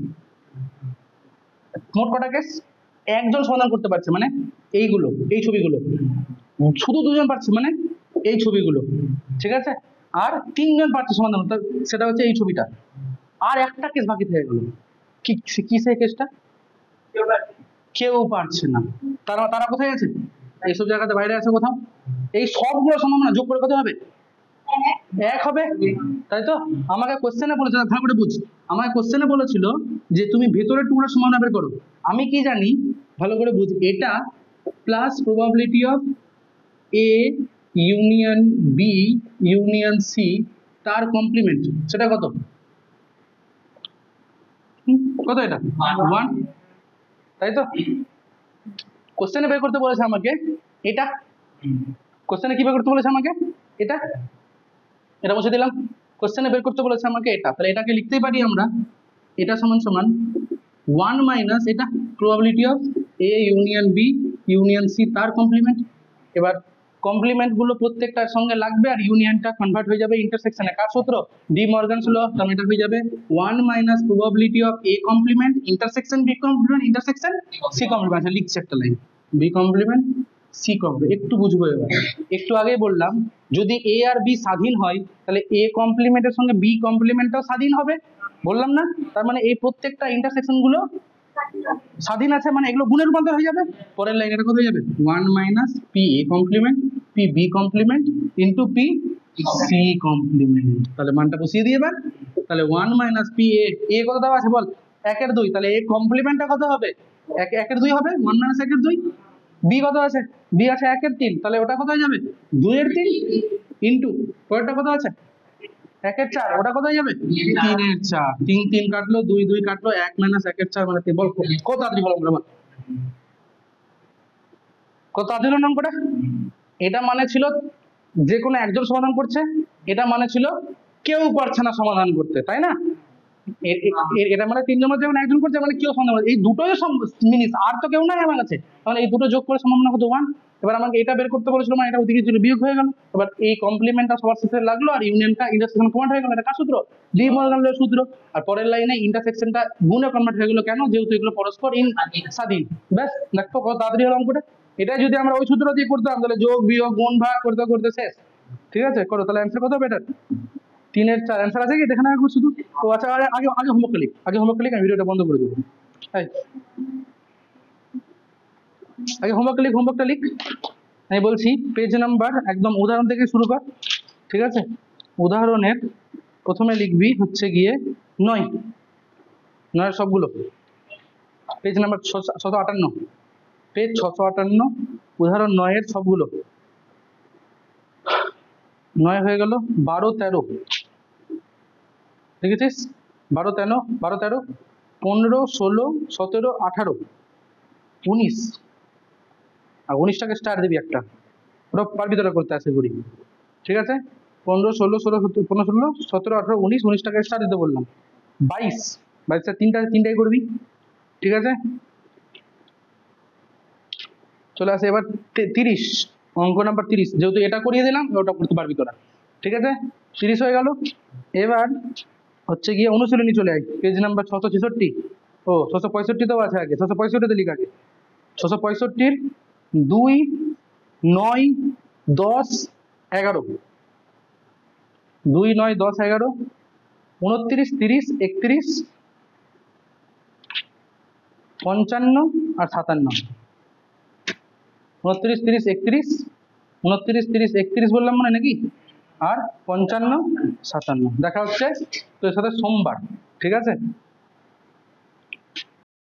মোট কটা কেস? একজন সমাধান করতে পারছে মানে এইগুলো, এই ছবিগুলো, শুধু দুজন পারছে মানে এই ছবিগুলো, ঠিক আছে? আর তিনজন পারছে সমাধান করতে, সেটা হচ্ছে এই ছবিটা। আর একটা কেস বাকি থেকে গেল, কি কি সেই কেসটা? কেউ পারছে না, তারা তারা কোথায় আছে? এইসব জায়গাতে বাইরে আছে কোথাও। এই সবগুলো সম্ভাবনা যোগ করে কত হবে? এক হবে, তাই তো? আমাকে কোশ্চেনে বলেছিল, ভালো করে বুঝ, আমাকে কোশ্চেনে বলেছিল যে তুমি ভেতরের টুকরা সম্ভাবনা বের করো। আমি কি জানি, ভালো করে বুঝ, এটা plus probability of A union B union C তার কমপ্লিমেন্ট, সেটা কত? কত এটা? 1, তাই তো? কোশ্চেনে বের করতে বলেছে আমাকে এটা, কোশ্চেনে কি বের করতে বলেছে আমাকে? এটা, এটা বসে দিলাম। কোশ্চেনে বের করতে বলেছে আমাকে এটা, তাহলে এটাকে লিখতেই পারি আমরা, এটা সমান সমান 1 মাইনাস এটা probability of A union B union C তার কমপ্লিমেন্ট। এবার কমপ্লিমেন্ট গুলো প্রত্যেকটার সঙ্গে লাগবে আর ইউনিয়নটা কনভার্ট হয়ে যাবে ইন্টারসেকশনে, কার সূত্র? ডি মর্গানস ল, তাহলে এটা হয়ে যাবে 1 minus probability of A complement intersection B complement intersection C complement. আচ্ছা লিখছি একটা line, B complement C complement, একটু বুঝবো এবার। একটু আগেই বললাম যদি এ আর বি স্বাধীন হয় তাহলে এ কমপ্লিমেন্টের সঙ্গে বি কমপ্লিমেন্টটাও স্বাধীন হবে, বললাম না? তার মানে এই প্রত্যেকটা ইন্টারসেকশন গুলো স্বাধীন আছে, মানে এগুলো গুণে রূপান্তর হয়ে যাবে। পরের লাইন এটা কত হয়ে যাবে? 1 minus P A complement P B complement into P C complement, তাহলে মানটা বসিয়ে দিয়ে এবার, তাহলে 1 মাইনাস পি এ, এ কত দেওয়া আছে বল? 1/2, তাহলে এ কমপ্লিমেন্টটা কত হবে? 1/2 হবে, 1 মাইনাস 1/2। বি কত আছে? বি আছে 1/3, তাহলে ওটা কত হয়ে যাবে? 2/3 ইন্টু পরেরটা কত আছে? 1/4, ওটা কোথায় যাবে? 3/4, 3 3 কাটলো, 2 2 কাটলো, 1 মাইনাস 1/4 মানে বল কত তাড়াতাড়ি বলো আমরা, কত তাড়াতাড়ি হলো অঙ্কটা? এটা মানে ছিল যে কোনো একজন সমাধান করছে, এটা মানে ছিল কেউ পারছে না সমাধান করতে, তাই না? এটা মানে তিনজন মধ্যে যেমন একজন করছে মানে কেউ সমাধান করছে, এই দুটোই মিনিস, আর তো কেউ নাই আমার কাছে, তাহলে এই দুটো যোগ করে সম্ভাবনা কত? 1। এবার আমাকে এটা বের করতে বলেছিল, মানে এটা ওদিকে ছিল বিয়োগ হয়ে গেল। এবার এই কমপ্লিমেন্টটা সবার শেষে লাগলো আর ইউনিয়নটা ইন্টারসেকশন কনভার্ট হয়ে গেল, এটা কার সূত্র? ডি মর্গানের সূত্র। আর পরের লাইনে ইন্টারসেকশনটা গুণে কনভার্ট হয়ে গেল, কেন? যেহেতু এগুলো পরস্পর স্বাধীন। ব্যাস দেখো কত তাড়াতাড়ি হলো অঙ্কটা। এটা যদি আমরা ওই সূত্র দিয়ে করতাম তাহলে যোগ বিয়োগ গুণ ভাগ করতে করতে শেষ। ঠিক আছে, করো, তাহলে অ্যান্সার কত হবে এটা? 3/4 অ্যান্সার আছে কি? দেখে না একবার শুধু। ও আচ্ছা, আগে আগে হোমওয়ার্ক লিখ, আগে হোমওয়ার্ক লিখ, আমি ভিডিওটা বন্ধ করে দেবো। আগে হোমওয়ার্ক লিখ, হোমওয়ার্কটা লিখ। আমি বলছি পেজ নাম্বার একদম উদাহরণ থেকে শুরু কর, ঠিক আছে? উদাহরণের প্রথমে লিখবি হচ্ছে গিয়ে 9 সবগুলো, পেজ নাম্বার 658, পেজ 658, উদাহরণ 9 সবগুলো। 9 হয়ে গেল, 12 13 দেখেছিস? 12 13 12 13 15 16 17 18 19, আর 19টাকে স্টার দিবি একটা, ওটা পারবি তোরা করতে আশা করি, ঠিক আছে? 15 16 15 16 17 18 19, 19টাকে স্টার দিতে বললাম। 22 তিনটাই করবি, ঠিক আছে? চলে আসে এবার 30, অঙ্ক নাম্বার 30, যেহেতু এটা করিয়ে দিলাম ওটা করতে পারবি তোরা, ঠিক আছে? 30 হয়ে গেল। এবার হচ্ছে গিয়ে অনুশীলনী চলে আয়, পেজ নাম্বার 666। ও 665 আছে, আগে 665 লিখ, আগে 665 2 9 10 11, 2 9 10 11 29 30 31 55 আর 57, 29 30 31 29 30 31 বললাম মানে নাকি, আর 55 57। দেখা হচ্ছে তোর সাথে সোমবার, ঠিক আছে?